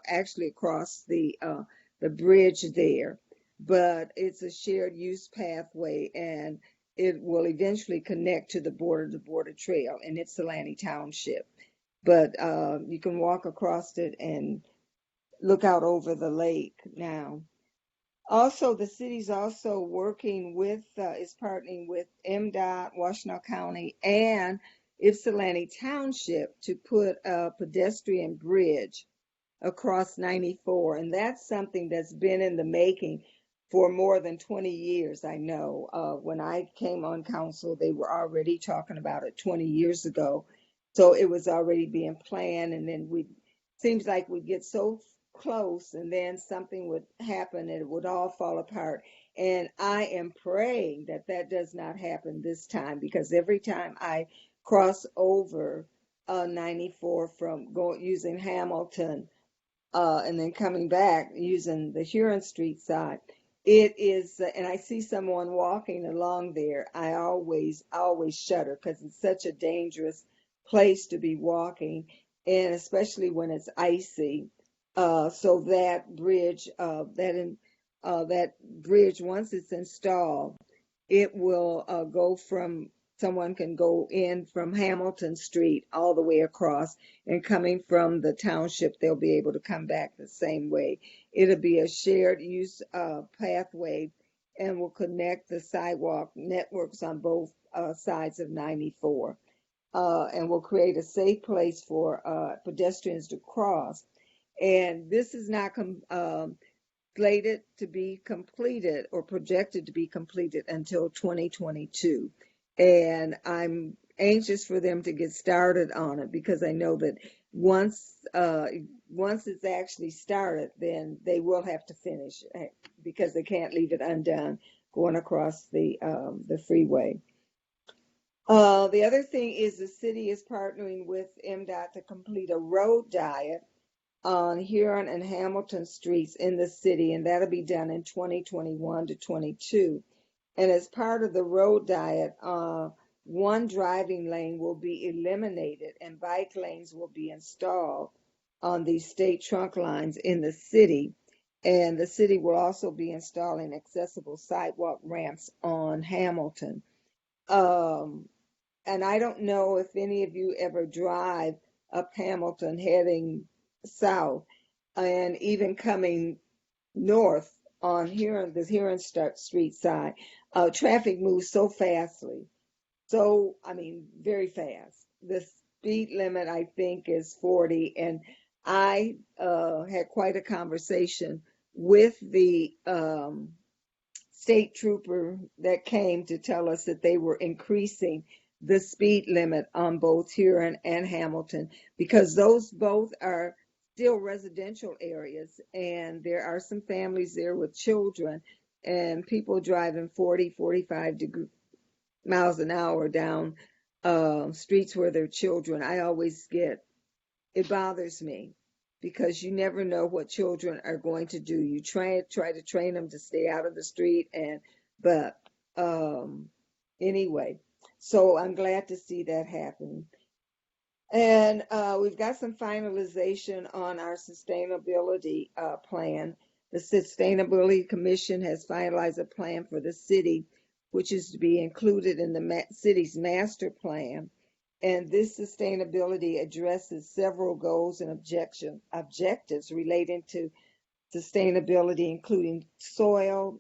bridge there. But it's a shared use pathway, and it will eventually connect to the border-to-border trail in Ypsilanti Township. But you can walk across it and look out over the lake now. Also, the city's also working with, is partnering with MDOT, Washtenaw County, and Ypsilanti Township to put a pedestrian bridge across 94. And that's something that's been in the making for more than 20 years, I know. When I came on council, they were already talking about it 20 years ago. So it was already being planned, and then seems like we'd get so close and then something would happen and it would all fall apart. And I am praying that that does not happen this time, because every time I cross over 94 from using Hamilton and then coming back using the Huron Street side, it is, and I see someone walking along there, I always shudder, because it's such a dangerous place to be walking, and especially when it's icy. So that bridge, that bridge, once it's installed, it will go from, someone can go in from Hamilton Street all the way across, and coming from the township, they'll be able to come back the same way. It'll be a shared use pathway, and will connect the sidewalk networks on both sides of 94, and will create a safe place for pedestrians to cross. And this is not slated to be completed or projected to be completed until 2022. And I'm anxious for them to get started on it, because I know that once it's actually started, then they will have to finish it, because they can't leave it undone going across the freeway. The other thing is the city is partnering with MDOT to complete a road diet on Huron and Hamilton streets in the city, and that'll be done in 2021 to 22. And as part of the road diet, one driving lane will be eliminated and bike lanes will be installed on these state trunk lines in the city. And the city will also be installing accessible sidewalk ramps on Hamilton. And I don't know if any of you ever drive up Hamilton heading south, and even coming north on the Huron Street side. Traffic moves so fastly. So, I mean, very fast. The speed limit, I think, is 40. And I had quite a conversation with the state trooper that came to tell us that they were increasing the speed limit on both Huron and Hamilton, because those both are still residential areas, and there are some families there with children and people driving 40, 45 miles an hour down streets where there are children. I always it bothers me, because you never know what children are going to do. You try to train them to stay out of the street, but anyway, so I'm glad to see that happen. And we've got some finalization on our sustainability plan. The Sustainability Commission has finalized a plan for the city, which is to be included in the city's master plan. And this sustainability addresses several goals and objectives relating to sustainability, including soil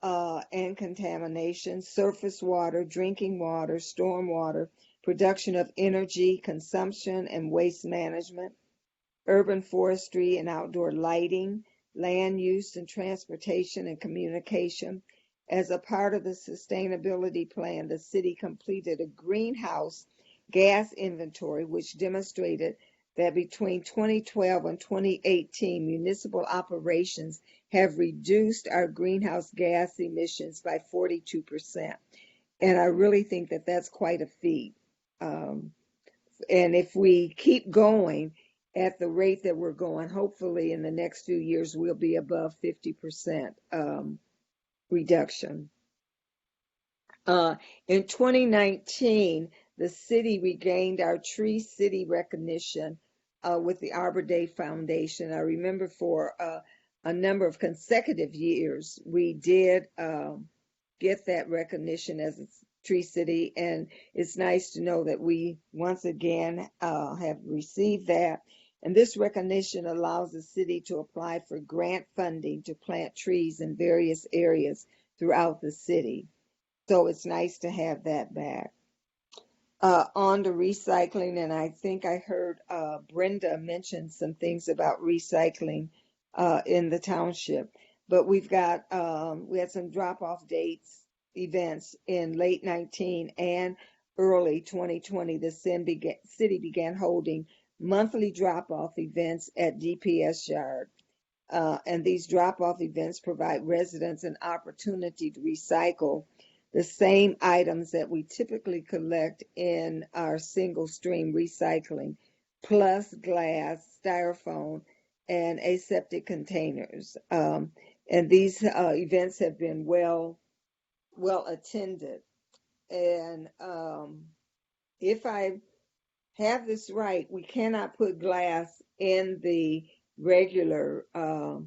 and contamination, surface water, drinking water, storm water, production of energy, consumption and waste management, urban forestry and outdoor lighting, land use and transportation and communication. As a part of the sustainability plan, the city completed a greenhouse gas inventory, which demonstrated that between 2012 and 2018, municipal operations have reduced our greenhouse gas emissions by 42%. And I really think that that's quite a feat. And if we keep going at the rate that we're going, hopefully in the next few years, we'll be above 50% reduction. In 2019, the city regained our Tree City recognition with the Arbor Day Foundation. I remember for a number of consecutive years, we did get that recognition as a Tree City, and it's nice to know that we once again have received that. And this recognition allows the city to apply for grant funding to plant trees in various areas throughout the city. So it's nice to have that back. On to recycling, and I think I heard Brenda mention some things about recycling in the township. But we had some drop-off events in late 19 and early 2020. The city began holding monthly drop-off events at DPS Yard. And these drop-off events provide residents an opportunity to recycle the same items that we typically collect in our single stream recycling, plus glass, styrofoam, and aseptic containers. And these events have been well attended. And if I have this right, we cannot put glass in the regular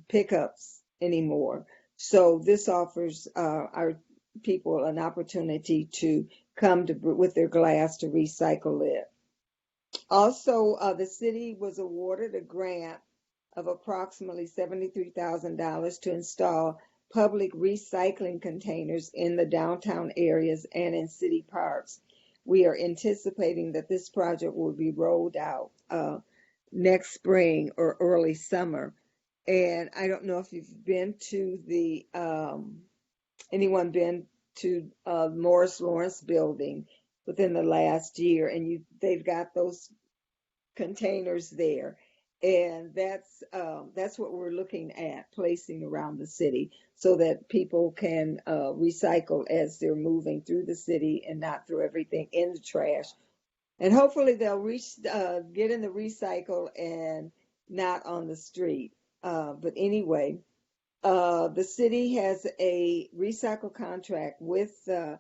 pickups anymore. So this offers our people an opportunity to come with their glass to recycle it. Also, the city was awarded a grant of approximately $73,000 to install public recycling containers in the downtown areas and in city parks. We are anticipating that this project will be rolled out next spring or early summer. And I don't know if you've been to anyone been to Morris Lawrence building within the last year, and they've got those containers there. And that's what we're looking at placing around the city, so that people can recycle as they're moving through the city and not throw everything in the trash. And hopefully they'll get in the recycle and not on the street. But anyway, the city has a recycle contract with an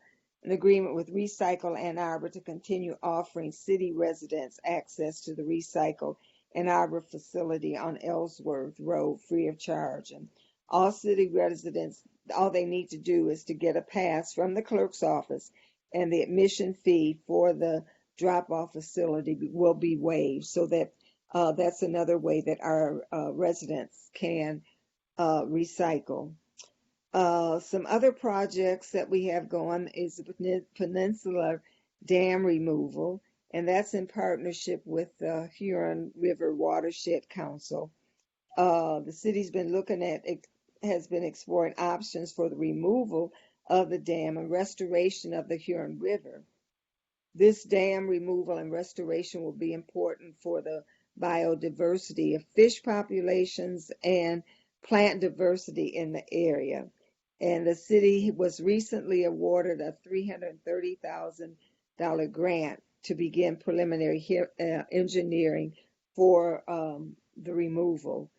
agreement with Recycle Ann Arbor to continue offering city residents access to the Recycle Ann Arbor facility on Ellsworth Road free of charge. And all city residents, all they need to do is to get a pass from the clerk's office, and the admission fee for the drop-off facility will be waived, so that that's another way that our residents can recycle. Some other projects that we have going is the Peninsula Dam Removal, and that's in partnership with the Huron River Watershed Council. The city's been has been exploring options for the removal of the dam and restoration of the Huron River. This dam removal and restoration will be important for the biodiversity of fish populations and plant diversity in the area. And the city was recently awarded a $330,000 grant to begin preliminary engineering for the removal.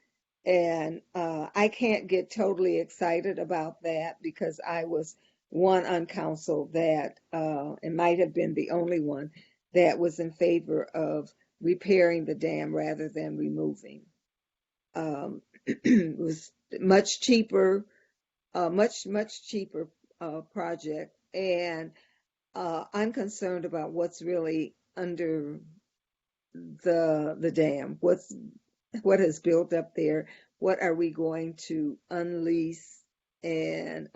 And I can't get totally excited about that because I was one on council that, and might have been the only one, that was in favor of repairing the dam rather than removing. It was much cheaper, much cheaper project. And I'm concerned about what's really under the dam. What has built up there? What are we going to unleash? And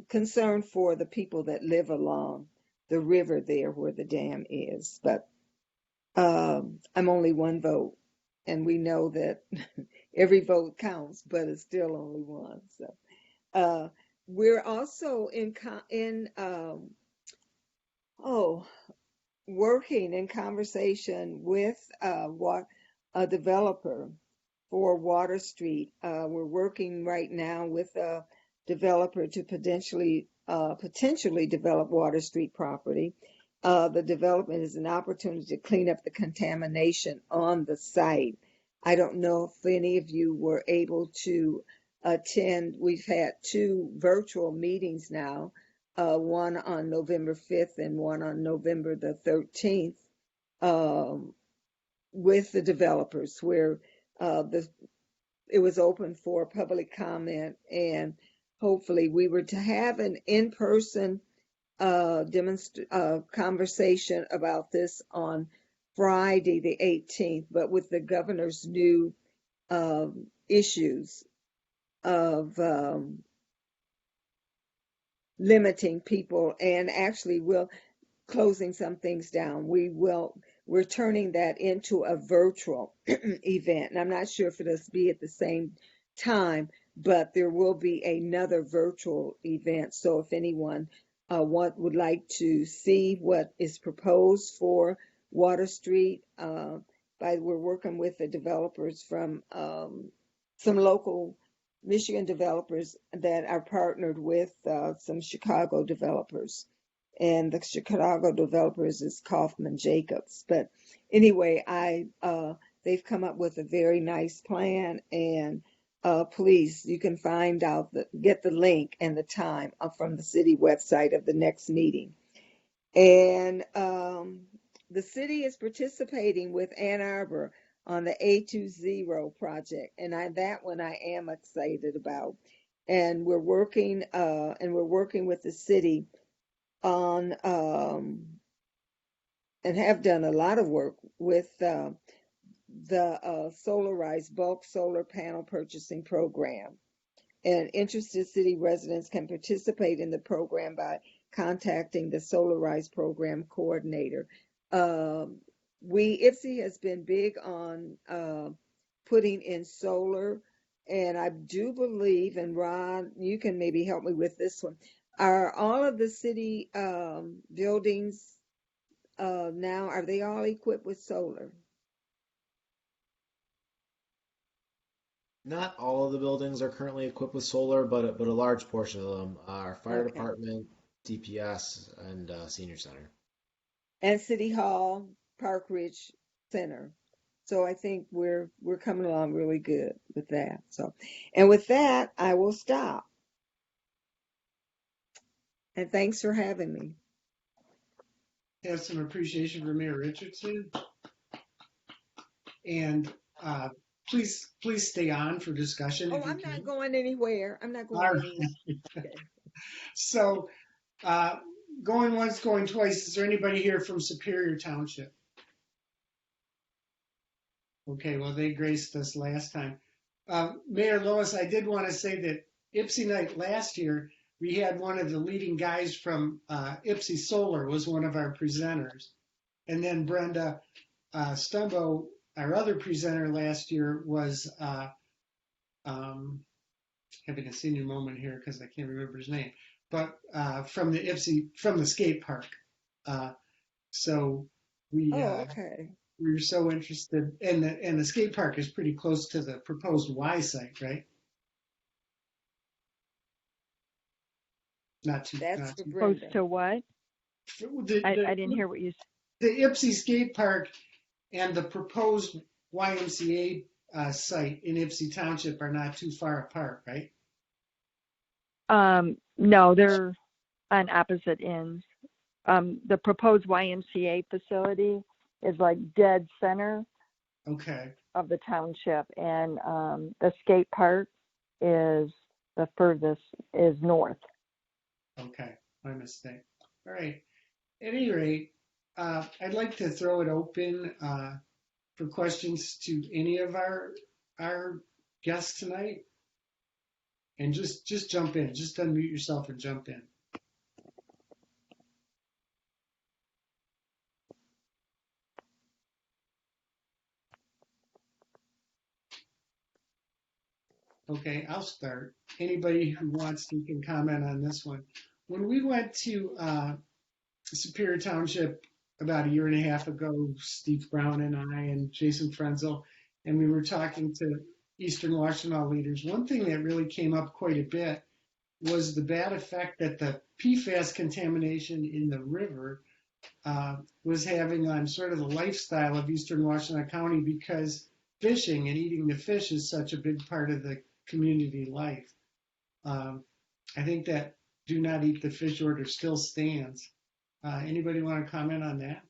concern for the people that live along the river there where the dam is. But I'm only one vote, and we know that every vote counts, but it's still only one. So we're also working in conversation with a developer for Water Street. We're working right now with a developer to potentially develop Water Street property. The development is an opportunity to clean up the contamination on the site. I don't know if any of you were able to attend. We've had 2 virtual meetings now, one on November 5th and one on November the 13th, with the developers, where it was open for public comment, and hopefully we were to have an in-person conversation about this on Friday the 18th, but with the governor's new issues of limiting people, and actually will closing some things down. We're turning that into a virtual event, and I'm not sure if it'll be at the same time, but there will be another virtual event. So if anyone would like to see what is proposed for Water Street, we're working with the developers from some local Michigan developers that are partnered with some Chicago developers. And the Chicago developers is Kaufman Jacobs. But anyway, they've come up with a very nice plan, and please, you can find out, get the link and the time from the city website of the next meeting. And the city is participating with Ann Arbor on the A20 project, and that one I am excited about. And we're working with the city on and have done a lot of work with the Solarized bulk solar panel purchasing program. And interested city residents can participate in the program by contacting the Solarized program coordinator. Ypsi has been big on putting in solar, and I do believe, and Ron, you can maybe help me with this one, are all of the city buildings now, are they all equipped with solar? Not all of the buildings are currently equipped with solar, but a large portion of them. Our fire Okay. department, DPS, and senior center. And City Hall, Park Ridge Center. So I think we're coming along really good with that. So, and with that, I will stop. And thanks for having me. Have some appreciation for Mayor Richardson. And please stay on for discussion. Oh, I'm not going anywhere. I'm not going All right. anywhere. Okay. So going once, going twice. Is there anybody here from Superior Township? Okay, well, they graced us last time. Mayor Lois, I did want to say that Ypsi night last year, we had one of the leading guys from Ypsi Solar was one of our presenters. And then Brenda Stumbo, our other presenter last year, was having a senior moment here because I can't remember his name, but from the skate park. So we okay. we were so interested, and the skate park is pretty close to the proposed Y site, right? Not too. That's Not for too Close Brenda. to what? I didn't hear what you said. The Ypsi skate park and the proposed YMCA site in Ypsi Township are not too far apart, right? No, they're on opposite ends. The proposed YMCA facility is like dead center Okay. of the township, and the skate park is the furthest, is north. Okay, my mistake. All right. At any rate, I'd like to throw it open for questions to any of our guests tonight, and just jump in. Just unmute yourself and jump in. Okay, I'll start. Anybody who wants to can comment on this one. When we went to Superior Township about a year and a half ago, Steve Brown and I and Jason Frenzel, and we were talking to Eastern Washtenaw leaders, one thing that really came up quite a bit was the bad effect that the PFAS contamination in the river was having on sort of the lifestyle of Eastern Washtenaw County, because fishing and eating the fish is such a big part of the community life. I think that do not eat the fish order still stands. Anybody want to comment on that?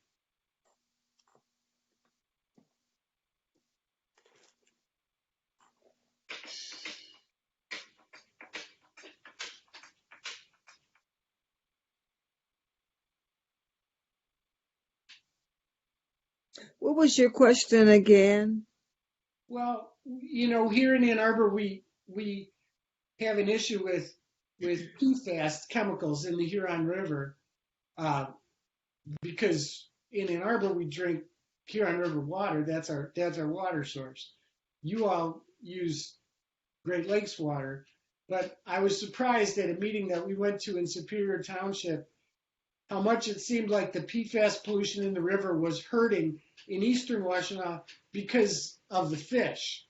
What was your question again? Well, you know, here in Ann Arbor, we have an issue with PFAS chemicals in the Huron River, because in Ann Arbor we drink Huron River water. That's our water source. You all use Great Lakes water, but I was surprised at a meeting that we went to in Superior Township how much it seemed like the PFAS pollution in the river was hurting in Eastern Washtenaw because of the fish.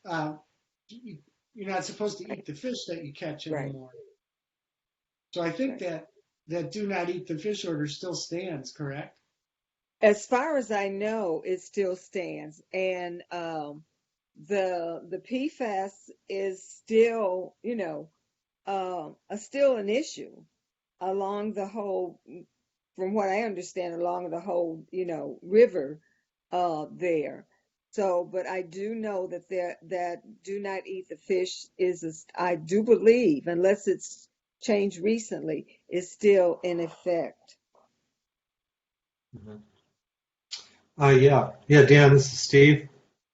You're not supposed to eat the fish that you catch anymore. Right. So I think that do not eat the fish order still stands, correct? As far as I know, it still stands. And the PFAS is still, still an issue along the whole, from what I understand, along the whole, river there. So, but I do know that that do not eat the fish is, I do believe, unless it's changed recently, is still in effect. Mm-hmm. Yeah, Dan, this is Steve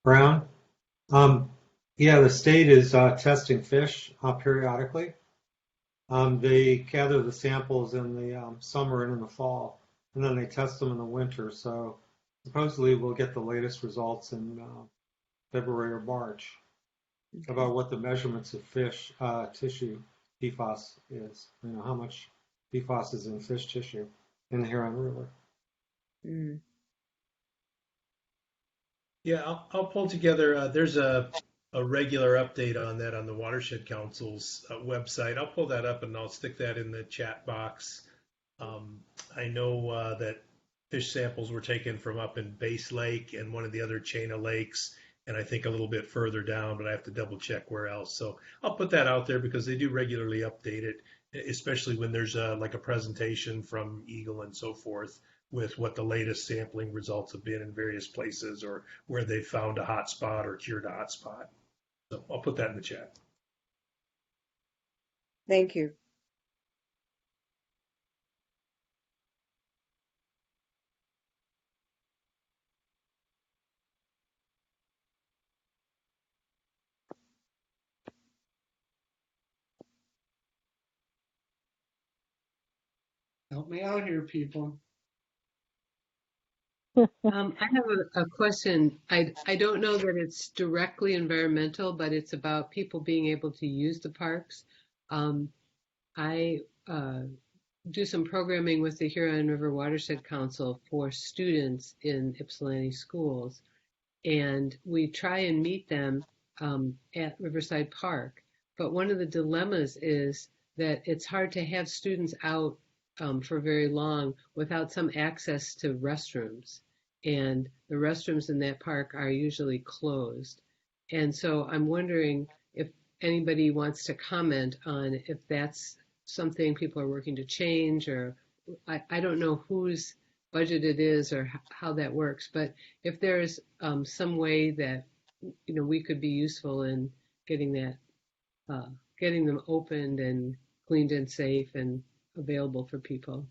Brown. The state is testing fish periodically. They gather the samples in the summer and in the fall, and then they test them in the winter. So supposedly we'll get the latest results in February or March about what the measurements of fish tissue PFAS is. How much PFAS is in fish tissue in the Huron River. Mm. Yeah, I'll pull together. There's a regular update on that on the Watershed Council's website. I'll pull that up and I'll stick that in the chat box. I know that fish samples were taken from up in Base Lake and one of the other chain of lakes, and I think a little bit further down, but I have to double check where else. So I'll put that out there because they do regularly update it, especially when there's like a presentation from Eagle and so forth with what the latest sampling results have been in various places or where they found a hot spot or cured a hot spot. So I'll put that in the chat. Thank you. Help me out here, people. I have a question. I don't know that it's directly environmental, but it's about people being able to use the parks. I do some programming with the Huron River Watershed Council for students in Ypsilanti schools, and we try and meet them at Riverside Park. But one of the dilemmas is that it's hard to have students out for very long without some access to restrooms. And the restrooms in that park are usually closed. And so I'm wondering if anybody wants to comment on if that's something people are working to change, or I don't know whose budget it is or how that works, but if there's some way that we could be useful in getting that, getting them opened and cleaned and safe and available for people.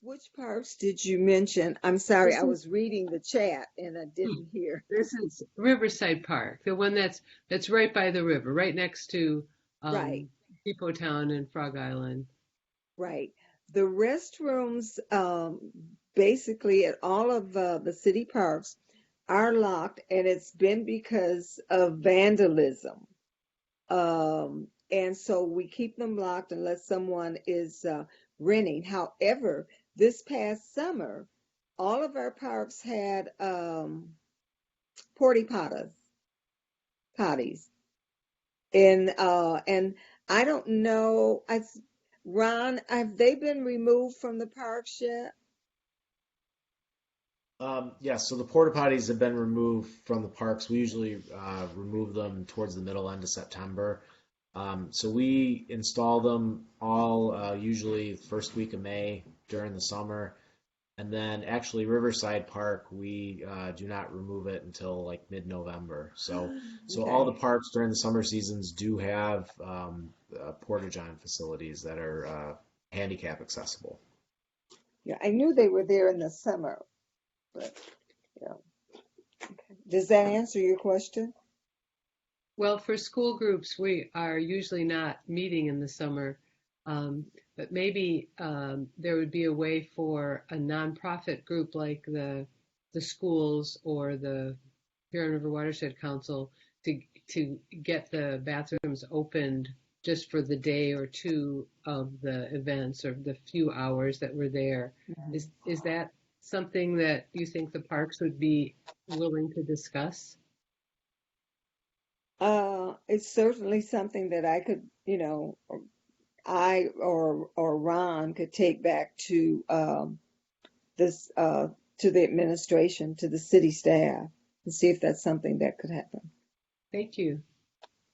Which parks did you mention? I'm sorry, I was reading the chat and I didn't hear. This is Riverside Park, the one that's right by the river, right next to Right. Depot Town and Frog Island. Right. The restrooms, basically at all of the city parks are locked, and it's been because of vandalism. And so we keep them locked unless someone is renting. However, this past summer, all of our parks had potties. And I don't know, Ron, have they been removed from the parks yet? Yeah, so the porta potties have been removed from the parks. We usually remove them towards the middle end of September. So we install them all usually first week of May during the summer. And then actually Riverside Park, we do not remove it until like mid-November. So all the parks during the summer seasons do have porta-john facilities that are handicap accessible. Yeah, I knew they were there in the summer, but yeah. Okay. Does that answer your question? Well, for school groups, we are usually not meeting in the summer, but maybe there would be a way for a nonprofit group like the schools or the Huron River Watershed Council to get the bathrooms opened just for the day or two of the events or the few hours that we're there. Is that something that you think the parks would be willing to discuss? It's certainly something that I could, I or Ron could take back to this to the administration, to the city staff, and see if that's something that could happen. Thank you.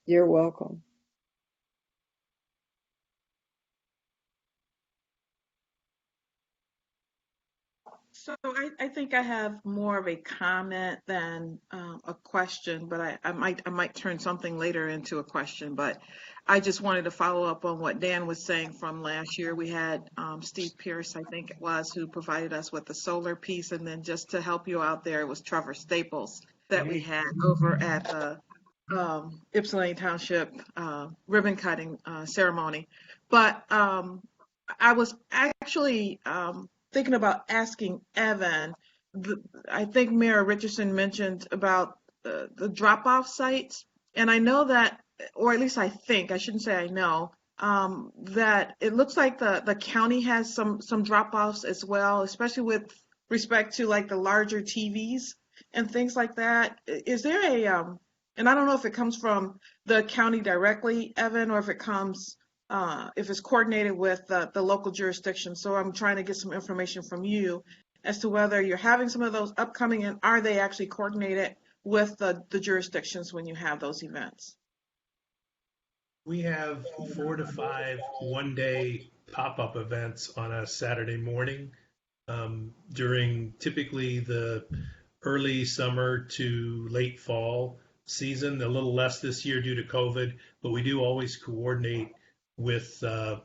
You're welcome. So I think I have more of a comment than a question, but I might turn something later into a question. But I just wanted to follow up on what Dan was saying from last year. We had Steve Pierce, I think it was, who provided us with the solar piece, and then just to help you out there, it was Trevor Staples that we had over at the Ypsilanti Township ribbon cutting ceremony. But I was actually thinking about asking Evan. I think Mayor Richardson mentioned about the drop-off sites, and I know that, or at least I think, I shouldn't say I know, that it looks like the county has some drop-offs as well, especially with respect to like the larger TVs and things like that. Is there a, and I don't know if it comes from the county directly, Evan, or if it comes if it's coordinated with the local jurisdiction. So I'm trying to get some information from you as to whether you're having some of those upcoming, and are they actually coordinated with the jurisdictions when you have those events? We have 4 to 5 one-day pop-up events on a Saturday morning during typically the early summer to late fall season. A little less this year due to COVID, but we do always coordinate with, I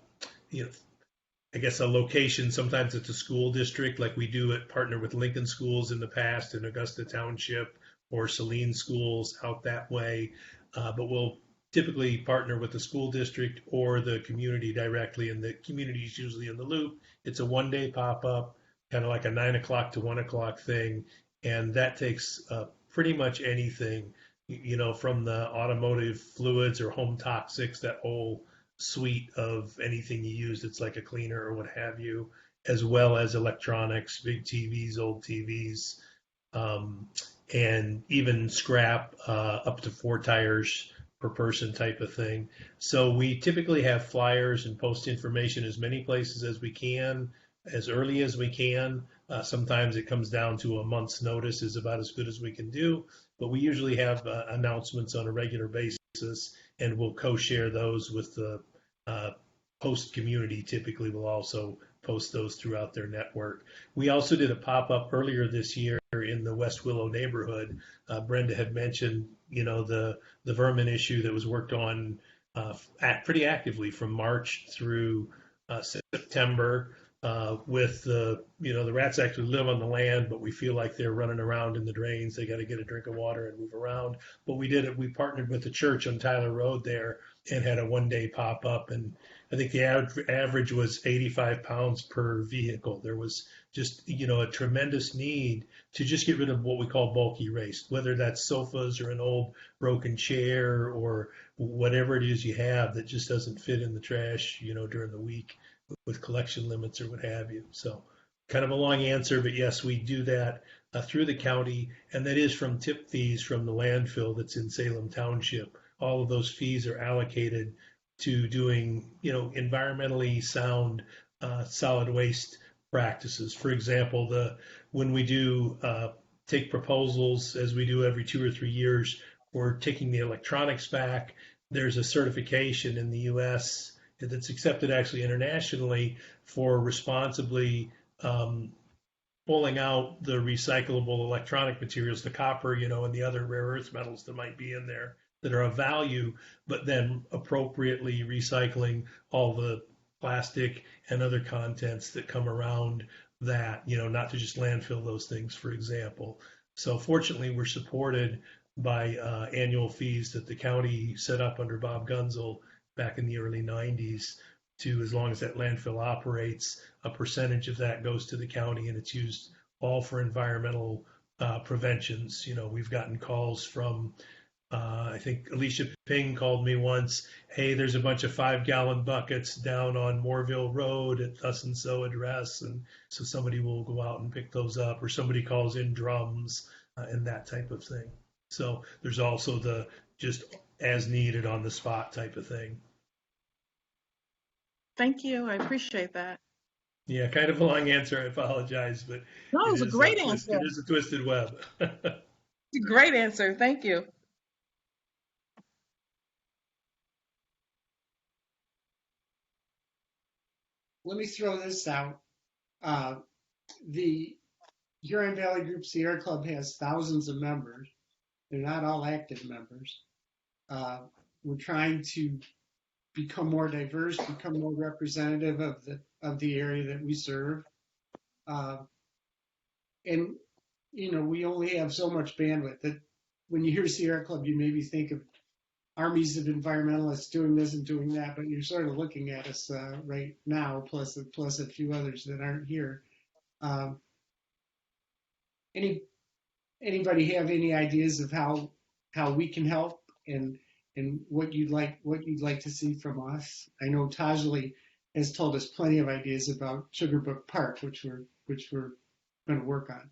guess, a location. Sometimes it's a school district, like we do partner with Lincoln Schools in the past in Augusta Township, or Saline Schools out that way. But we'll typically partner with the school district or the community directly, and the community is usually in the loop. It's a one-day pop-up, kind of like a 9 o'clock to 1 o'clock thing, and that takes pretty much anything, from the automotive fluids or home toxics, that whole suite of anything you use that's like a cleaner or what have you, as well as electronics, big TVs, old TVs, and even scrap up to 4 tires per person type of thing. So we typically have flyers and post information as many places as we can, as early as we can. Sometimes it comes down to a month's notice is about as good as we can do, but we usually have announcements on a regular basis, and we'll co-share those with the host community. Typically will also post those throughout their network. We also did a pop-up earlier this year in the West Willow neighborhood. Brenda had mentioned, the vermin issue that was worked on pretty actively from March through September. With the rats actually live on the land, but we feel like they're running around in the drains. They got to get a drink of water and move around. But we partnered with the church on Tyler Road there and had a one-day pop-up, and I think the average was 85 pounds per vehicle. There was just, a tremendous need to just get rid of what we call bulky waste, whether that's sofas or an old broken chair or whatever it is you have that just doesn't fit in the trash, during the week with collection limits or what have you. So kind of a long answer, but yes, we do that through the county, and that is from tip fees from the landfill that's in Salem Township. All of those fees are allocated to doing, environmentally sound solid waste practices. For example, when we do take proposals, as we do every 2 or 3 years, for taking the electronics back, there's a certification in the U.S. that's accepted actually internationally for responsibly pulling out the recyclable electronic materials, the copper, and the other rare earth metals that might be in there that are of value, but then appropriately recycling all the plastic and other contents that come around that, not to just landfill those things, for example. So fortunately, we're supported by annual fees that the county set up under Bob Gunzel back in the early 90s to, as long as that landfill operates, a percentage of that goes to the county, and it's used all for environmental preventions. We've gotten calls from, I think Alicia Ping called me once, hey, there's a bunch of 5-gallon buckets down on Moorville Road at thus and so address, and so somebody will go out and pick those up, or somebody calls in drums and that type of thing. So there's also the just as needed on the spot type of thing. Thank you. I appreciate that. Yeah, kind of a long answer. I apologize, but No, it was a great answer. It is a twisted web. It's a great answer. Thank you. Let me throw this out. The Huron Valley Group Sierra Club has thousands of members. They're not all active members. We're trying to become more diverse, become more representative of the area that we serve. And we only have so much bandwidth that when you hear Sierra Club, you maybe think of armies of environmentalists doing this and doing that, but you're sort of looking at us right now, plus a few others that aren't here. Anybody have any ideas of how we can help and what you'd like to see from us? I know Tajli has told us plenty of ideas about Sugarbrook Park, which we're going to work on.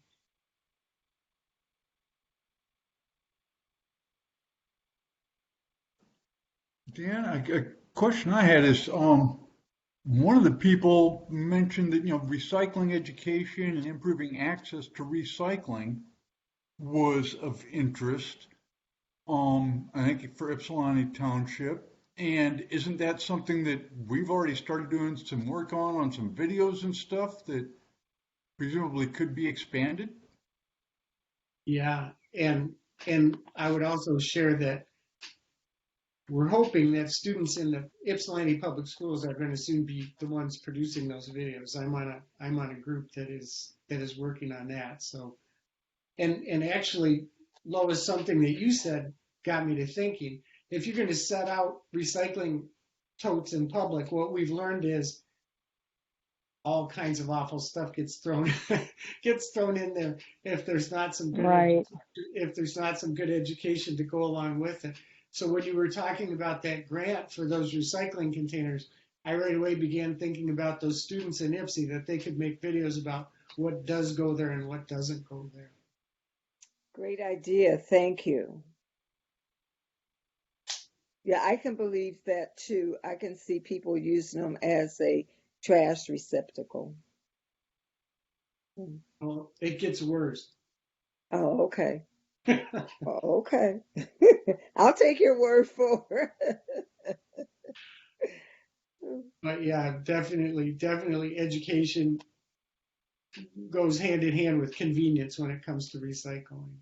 Dan, a question I had is, one of the people mentioned that, recycling education and improving access to recycling was of interest, I think for Ypsilanti Township. And isn't that something that we've already started doing some work on some videos and stuff that presumably could be expanded? Yeah, and I would also share that we're hoping that students in the Ypsilanti Public Schools are going to soon be the ones producing those videos. I'm on a group that is working on that. So, and actually, Lois, something that you said got me to thinking. if you're going to set out recycling totes in public, what we've learned is all kinds of awful stuff gets thrown in there if there's not some good Right. if there's not some good education to go along with it. So when you were talking about that grant for those recycling containers, I right away began thinking about those students in Ypsi, that they could make videos about what does go there and what doesn't go there. Great idea. Thank you. Yeah, I can believe that too. I can see people using them as a trash receptacle. Well, it gets worse. Oh, okay. Oh, okay. I'll take your word for it. But yeah, definitely education goes hand in hand with convenience when it comes to recycling.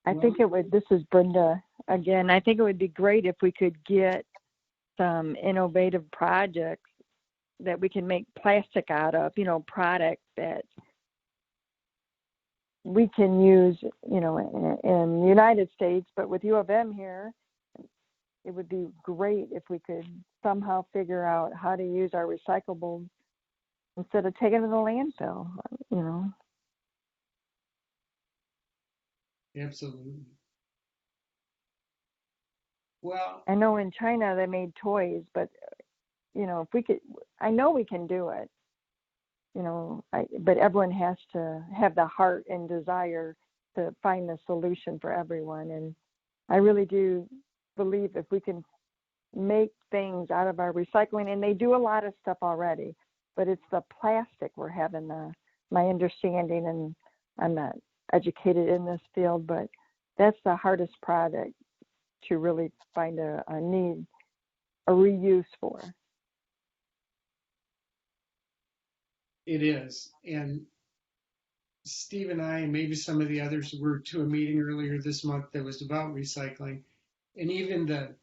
I think it would, this is Brenda again, I think it would be great if we could get some innovative projects that we can make plastic out of, products that we can use, in the United States, but with U of M here, it would be great if we could somehow figure out how to use our recyclables instead of taking it to the landfill, Absolutely. Well, I know in China they made toys, but if we could, I know we can do it. But everyone has to have the heart and desire to find the solution for everyone. And I really do believe if we can make things out of our recycling, and they do a lot of stuff already, but it's the plastic we're having my understanding, and I'm not educated in this field, but that's the hardest product to really find a reuse for. it is. And Steve and I, and maybe some of the others, were to a meeting earlier this month that was about recycling. And even the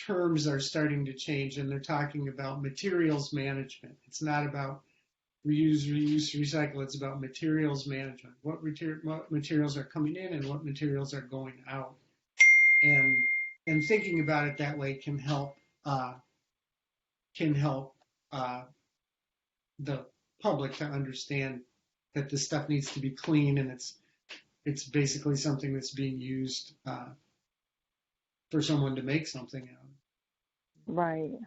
terms are starting to change, and they're talking about materials management. It's not about reuse, recycle. It's about materials management. What materials are coming in and what materials are going out. And thinking about it that way can help the public to understand that this stuff needs to be clean, and it's basically something that's being used for someone to make something out of. Right.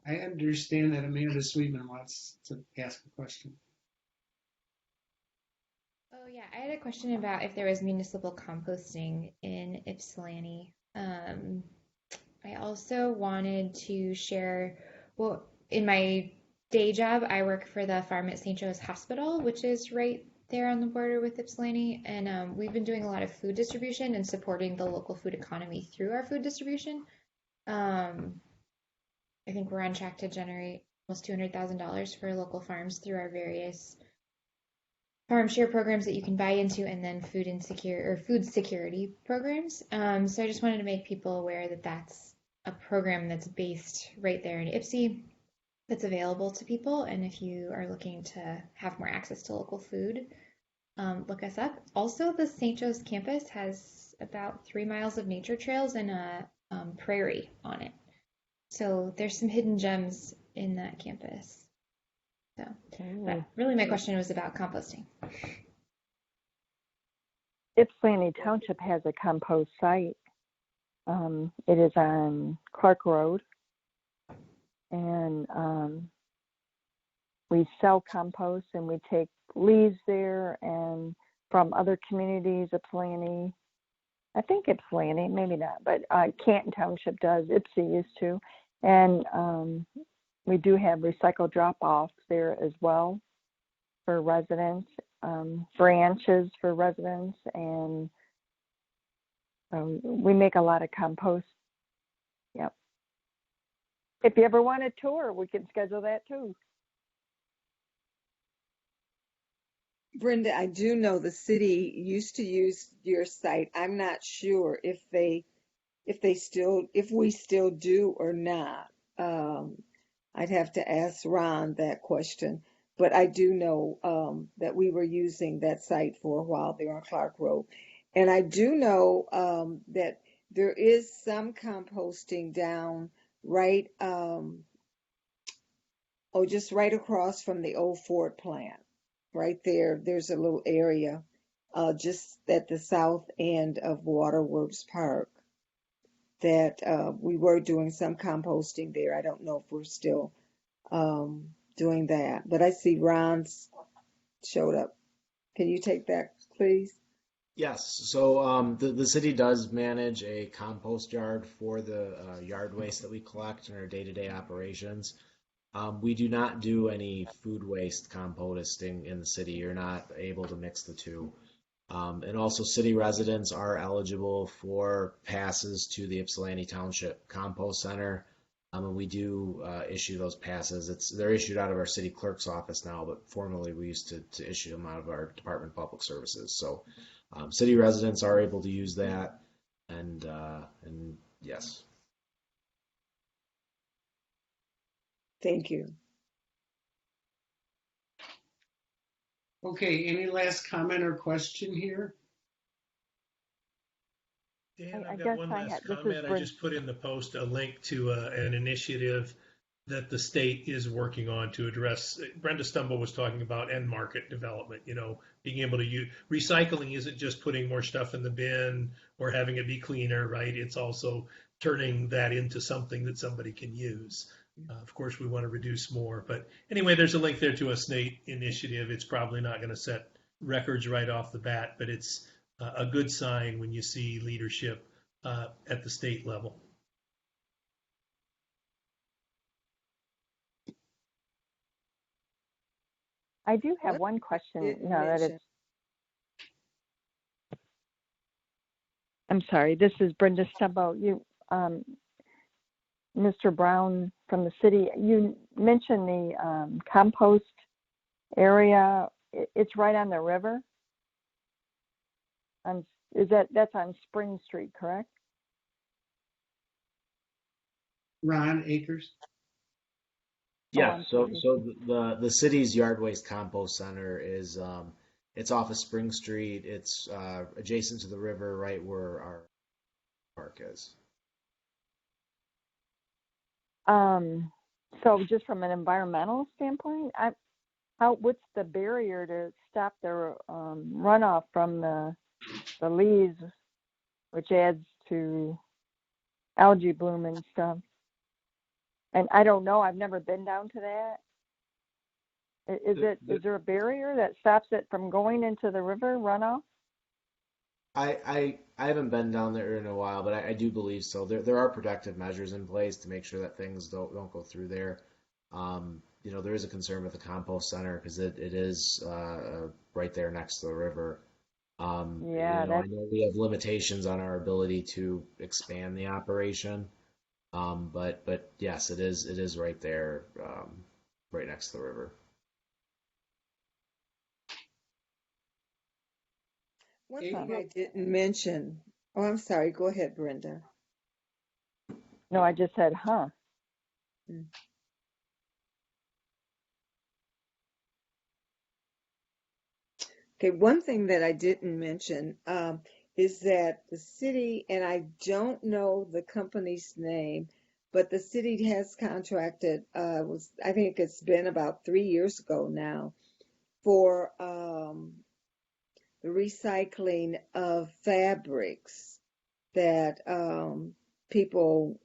I understand that Amanda Sweetman wants to ask a question. Oh yeah, I had a question about if there was municipal composting in Ypsilanti. I also wanted to share, well, in my day job, I work for the farm at St. Joe's Hospital, which is right there on the border with Ypsilanti, and we've been doing a lot of food distribution and supporting the local food economy through our food distribution. I think we're on track to generate almost $200,000 for local farms through our various farm share programs that you can buy into, and then food security programs. So I just wanted to make people aware that that's a program that's based right there in Ypsi that's available to people. And if you are looking to have more access to local food, look us up. Also, the St. Joe's campus has about 3 miles of nature trails and a prairie on it. So there's some hidden gems in that campus. So, but really my question was about composting. Ypsilanti Township has a compost site. It is on Clark Road, and we sell compost, and we take leaves there and from other communities. Ypsilanti, I think Ypsilanti, maybe not, but Canton Township does. Ypsi used to, and we do have recycle drop-offs there as well for residents, branches for residents, and we make a lot of compost. Yep. If you ever want a tour, we can schedule that too. Brenda, I do know the city used to use your site. I'm not sure if we still do or not. I'd have to ask Ron that question. but I do know that we were using that site for a while there on Clark Road. And I do know that there is some composting down right, just right across from the old Ford plant. Right there, there's a little area just at the south end of Waterworks Park that we were doing some composting there. I don't know if we're still doing that, but I see Ron's showed up. Can you take that, please? Yes, so the city does manage a compost yard for the yard waste that we collect in our day-to-day operations. We do not do any food waste composting in the city. You're not able to mix the two. And also city residents are eligible for passes to the Ypsilanti Township Compost Center. And we do issue those passes. They're issued out of our city clerk's office now, but formerly we used to issue them out of our Department of Public Services. So city residents are able to use that, and yes. Thank you. Okay, any last comment or question here? Dan, I I've guess got one I last had, this is comment. I Brenda. just put in the post a link to an initiative that the state is working on to address. Brenda Stumbo was talking about end market development, being able to use recycling isn't just putting more stuff in the bin or having it be cleaner, right? It's also turning that into something that somebody can use. Of course, we want to reduce more, but anyway, there's a link there to a state initiative. It's probably not going to set records right off the bat, but it's a good sign when you see leadership at the state level. I do have one question now that it's. I'm sorry, this is Brenda Stumbo. Mr. Brown from the city, you mentioned the compost area. It's right on the river. That's on Spring Street, correct? Ron Akers. Yeah, so the city's yard waste compost center is it's off of Spring Street. It's adjacent to the river, right where our park is. So just from an environmental standpoint, what's the barrier to stop the runoff from the leaves, which adds to algae bloom and stuff? And I don't know, I've never been down to that. Is there a barrier that stops it from going into the river runoff? I haven't been down there in a while, but I do believe so. There are protective measures in place to make sure that things don't go through there. There is a concern with the compost center because it is right there next to the river. I know we have limitations on our ability to expand the operation, but yes, it is right there, right next to the river. One thing I didn't mention. Oh, I'm sorry. Go ahead, Brenda. No, I just said, huh. Okay, one thing that I didn't mention is that the city, and I don't know the company's name, but the city has contracted, I think it's been about 3 years ago now, for the recycling of fabrics that people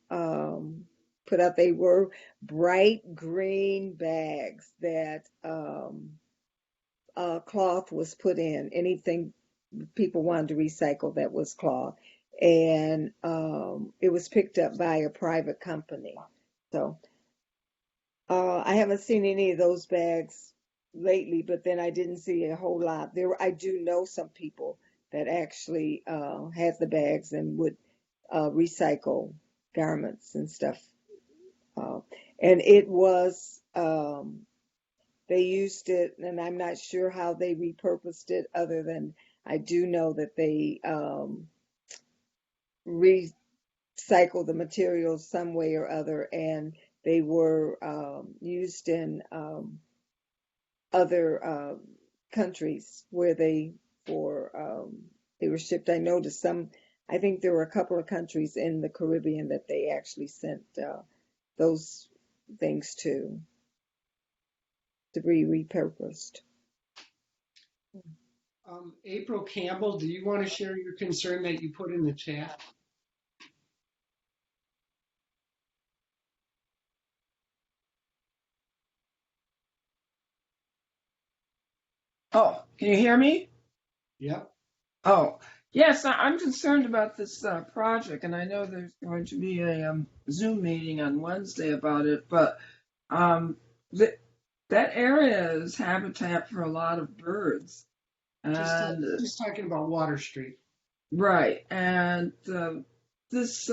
put out. They were bright green bags that cloth was put in. Anything people wanted to recycle that was cloth. And it was picked up by a private company. So I haven't seen any of those bags lately, but then I didn't see a whole lot. I do know some people that actually had the bags and would recycle garments and stuff. And it was, they used it, and I'm not sure how they repurposed it, other than I do know that they recycled the materials some way or other, and they were used in other countries where they were shipped. I know to some. I think there were a couple of countries in the Caribbean that they actually sent those things to be repurposed. April Campbell, do you want to share your concern that you put in the chat? Oh, can you hear me? Yep. Oh, yes, I'm concerned about this project, and I know there's going to be a Zoom meeting on Wednesday about it, but that area is habitat for a lot of birds. And Just talking about Water Street. right, and this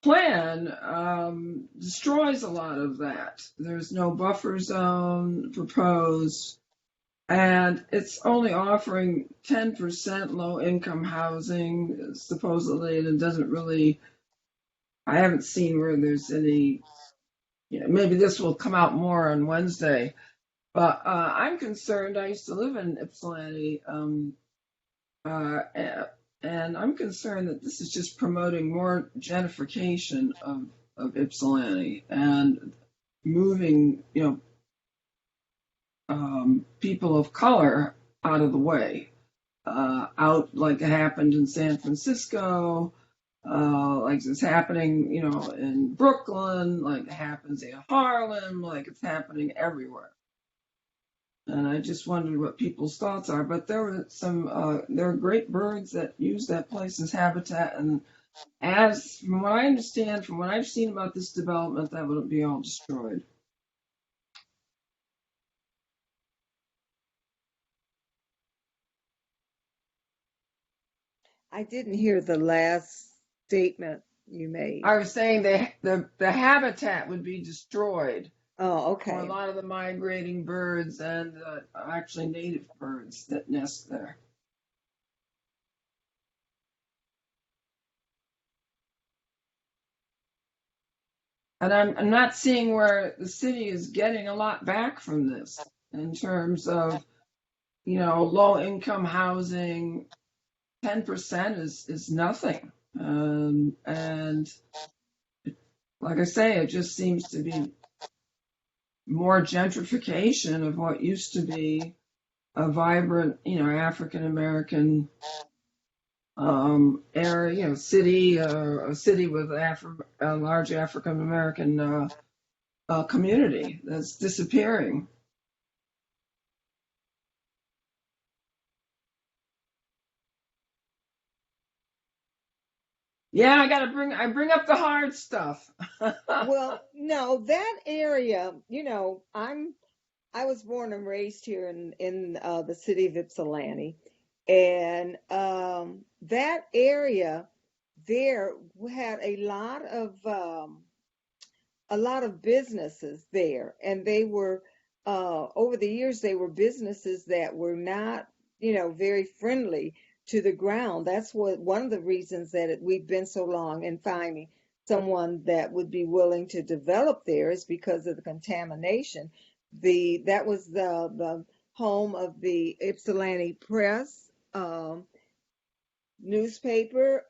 plan destroys a lot of that. There's no buffer zone proposed, and it's only offering 10% low-income housing, supposedly, and it doesn't really, I haven't seen where there's any, maybe this will come out more on Wednesday, but I'm concerned. I used to live in Ypsilanti, and I'm concerned that this is just promoting more gentrification of Ypsilanti and moving, people of color out of the way, out like it happened in San Francisco, like it's happening, in Brooklyn, like it happens in Harlem, like it's happening everywhere. And I just wondered what people's thoughts are. But there were there are great birds that use that place as habitat. And as from what I understand, from what I've seen about this development, that would be all destroyed. I didn't hear the last statement you made. I was saying the habitat would be destroyed. Oh, okay. For a lot of the migrating birds and actually native birds that nest there. And I'm not seeing where the city is getting a lot back from this in terms of, low income housing. 10% is nothing. And like I say, it just seems to be more gentrification of what used to be a vibrant, African American area, city, a city with a large African American community that's disappearing. Yeah, I bring up the hard stuff. Well, no, that area, I was born and raised here in the city of Ypsilanti, and that area there had a lot of businesses there, and they were over the years they were businesses that were not, very friendly to the ground. That's one of the reasons that we've been so long in finding someone that would be willing to develop there is because of the contamination. That was the home of the Ypsilanti Press newspaper.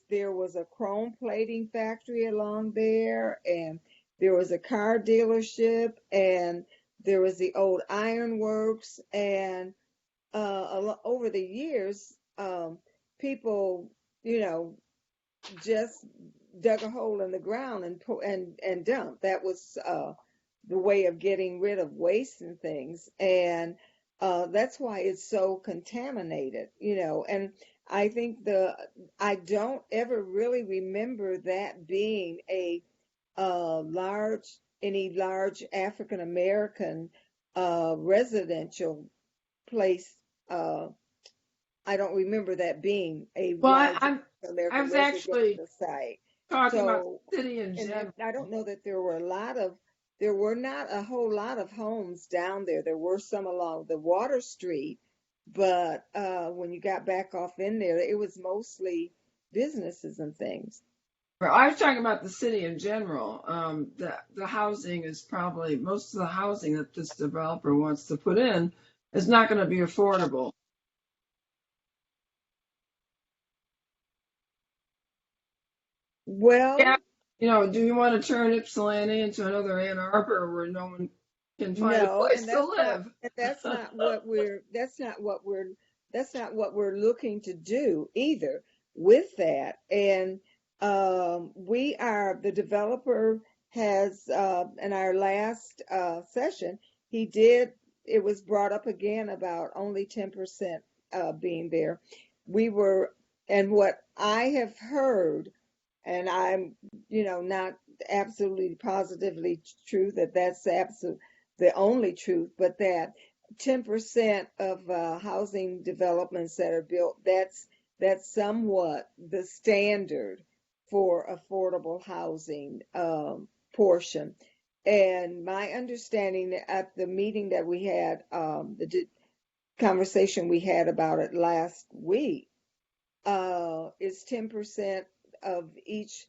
There was a chrome plating factory along there, and there was a car dealership, and there was the old iron works, and over the years, people, just dug a hole in the ground and dumped. That was the way of getting rid of waste and things, and that's why it's so contaminated, And I think I don't ever really remember that being any large African American residential place. I don't remember that being a large I American was actually site. talking about the city in And general. I don't know that there were not a whole lot of homes down there. There were some along the Water Street, but when you got back off in there, it was mostly businesses and things. Well, I was talking about the city in general. The housing is probably, most of the housing that this developer wants to put in is not going to be affordable. Well, Yeah, you know, do you want to turn Ypsilanti into another Ann Arbor where no one can find a no, place and to live? that's not what we're looking to do either with that. And the developer has in our last session, it was brought up again about only 10% being there. And what I have heard, and I'm, not absolutely positively true that that's absolute the only truth, but that 10% of housing developments that are built, that's somewhat the standard for affordable housing portion. And my understanding at the meeting that we had, conversation we had about it last week, is 10% of each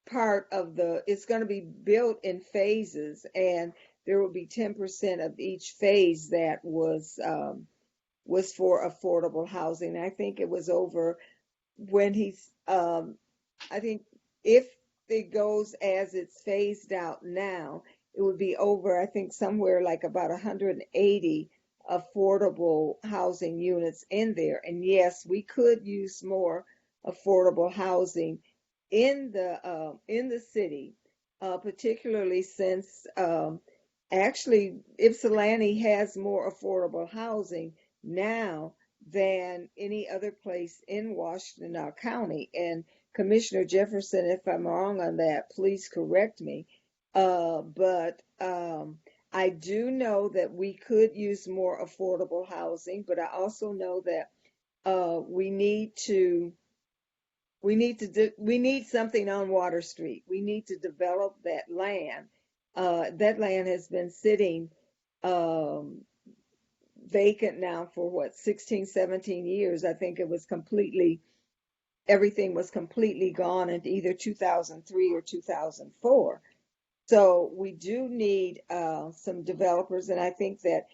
part of it's going to be built in phases, and there will be 10% of each phase that was for affordable housing. I think it was over when I think if it goes as it's phased out now, it would be over, I think, somewhere like about 180 affordable housing units in there. And yes, we could use more affordable housing in the city, particularly since actually Ypsilanti has more affordable housing now than any other place in Washtenaw County. And Commissioner Jefferson, if I'm wrong on that, please correct me. But I do know that we could use more affordable housing, but I also know that we need something on Water Street. We need to develop that land. That land has been sitting vacant now for 16, 17 years. I think everything was completely gone in either 2003 or 2004. So we do need some developers, and I think that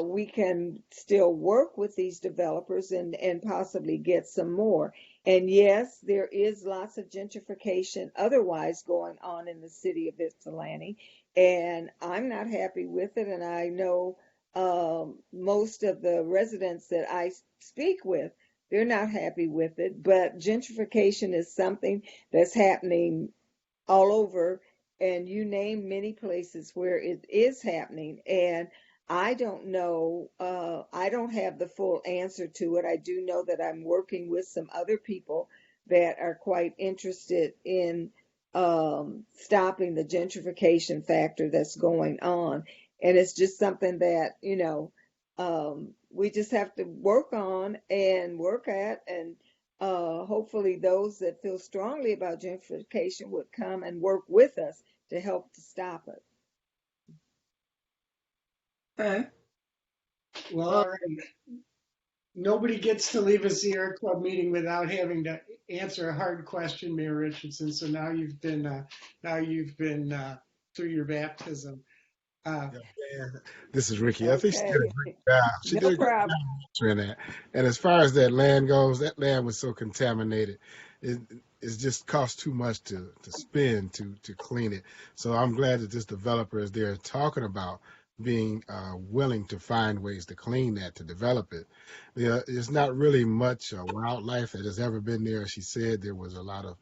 we can still work with these developers and possibly get some more. And yes, there is lots of gentrification otherwise going on in the city of Ypsilanti, and I'm not happy with it. And I know most of the residents that I speak with, they're not happy with it. But gentrification is something that's happening all over, and you name many places where it is happening. And I don't know, I don't have the full answer to it. I do know that I'm working with some other people that are quite interested in stopping the gentrification factor that's going on. And it's just something that, we just have to work on and work at. And hopefully those that feel strongly about gentrification would come and work with us to help to stop it. Okay. Well, all right. Nobody gets to leave a Sierra Club meeting without having to answer a hard question, Mayor Richardson. So now you've been through your baptism. This is Ricky. I think she did a great job. She No did a great problem. job answering that. And as far as that land goes, that land was so contaminated. It just cost too much to spend to clean it. So I'm glad that this developer is there talking about being willing to find ways to clean that, to develop it. There's not really much wildlife that has ever been there. She said there was a lot of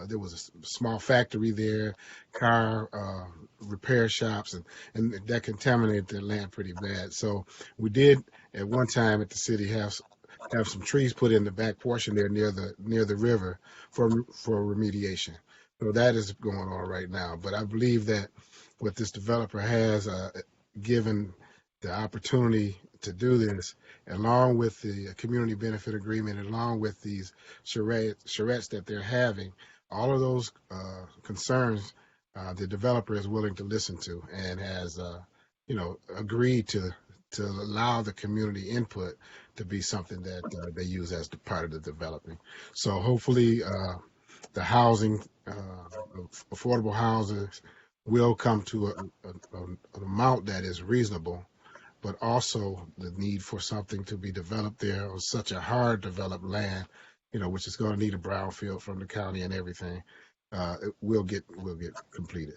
there was a small factory there, car repair shops, and that contaminated the land pretty bad. So we did at one time at the city have some trees put in the back portion there near the river for remediation. So that is going on right now. But I believe that what this developer has given the opportunity to do this, along with the community benefit agreement, along with these charrettes that they're having, all of those concerns the developer is willing to listen to and has agreed to allow the community input to be something that they use as the part of the development. So hopefully the housing affordable houses will come to an amount that is reasonable, but also the need for something to be developed there on such a hard developed land, which is going to need a brownfield from the county and everything. It will get completed.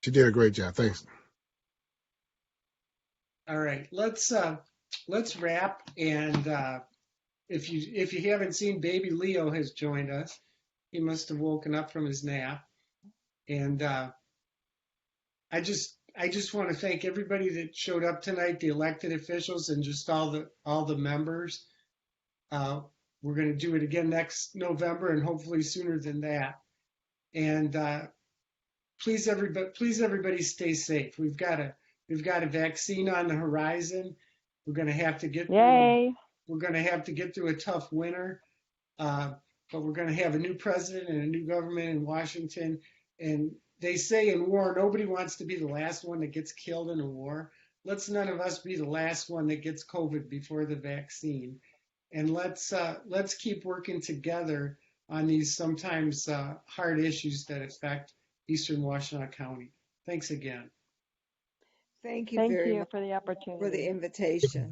She did a great job. Thanks. All right, let's wrap. And if you haven't seen, baby Leo has joined us. He must have woken up from his nap. And I just want to thank everybody that showed up tonight, the elected officials, and just all the members. We're going to do it again next November, and hopefully sooner than that. And please everybody stay safe. We've got a vaccine on the horizon. We're going to have to get through a tough winter, but we're going to have a new president and a new government in Washington. And they say in war, nobody wants to be the last one that gets killed in a war. Let's none of us be the last one that gets COVID before the vaccine. And let's keep working together on these sometimes hard issues that affect Eastern Washtenaw County. Thanks again. Thank you very much for the opportunity. for the invitation.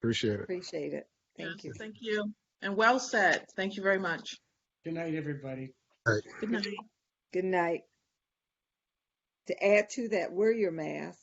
Appreciate it. Appreciate it. Thank you. Thank you. And well said. Thank you very much. Good night, everybody. Right. Good night. Good night. To add to that, wear your mask.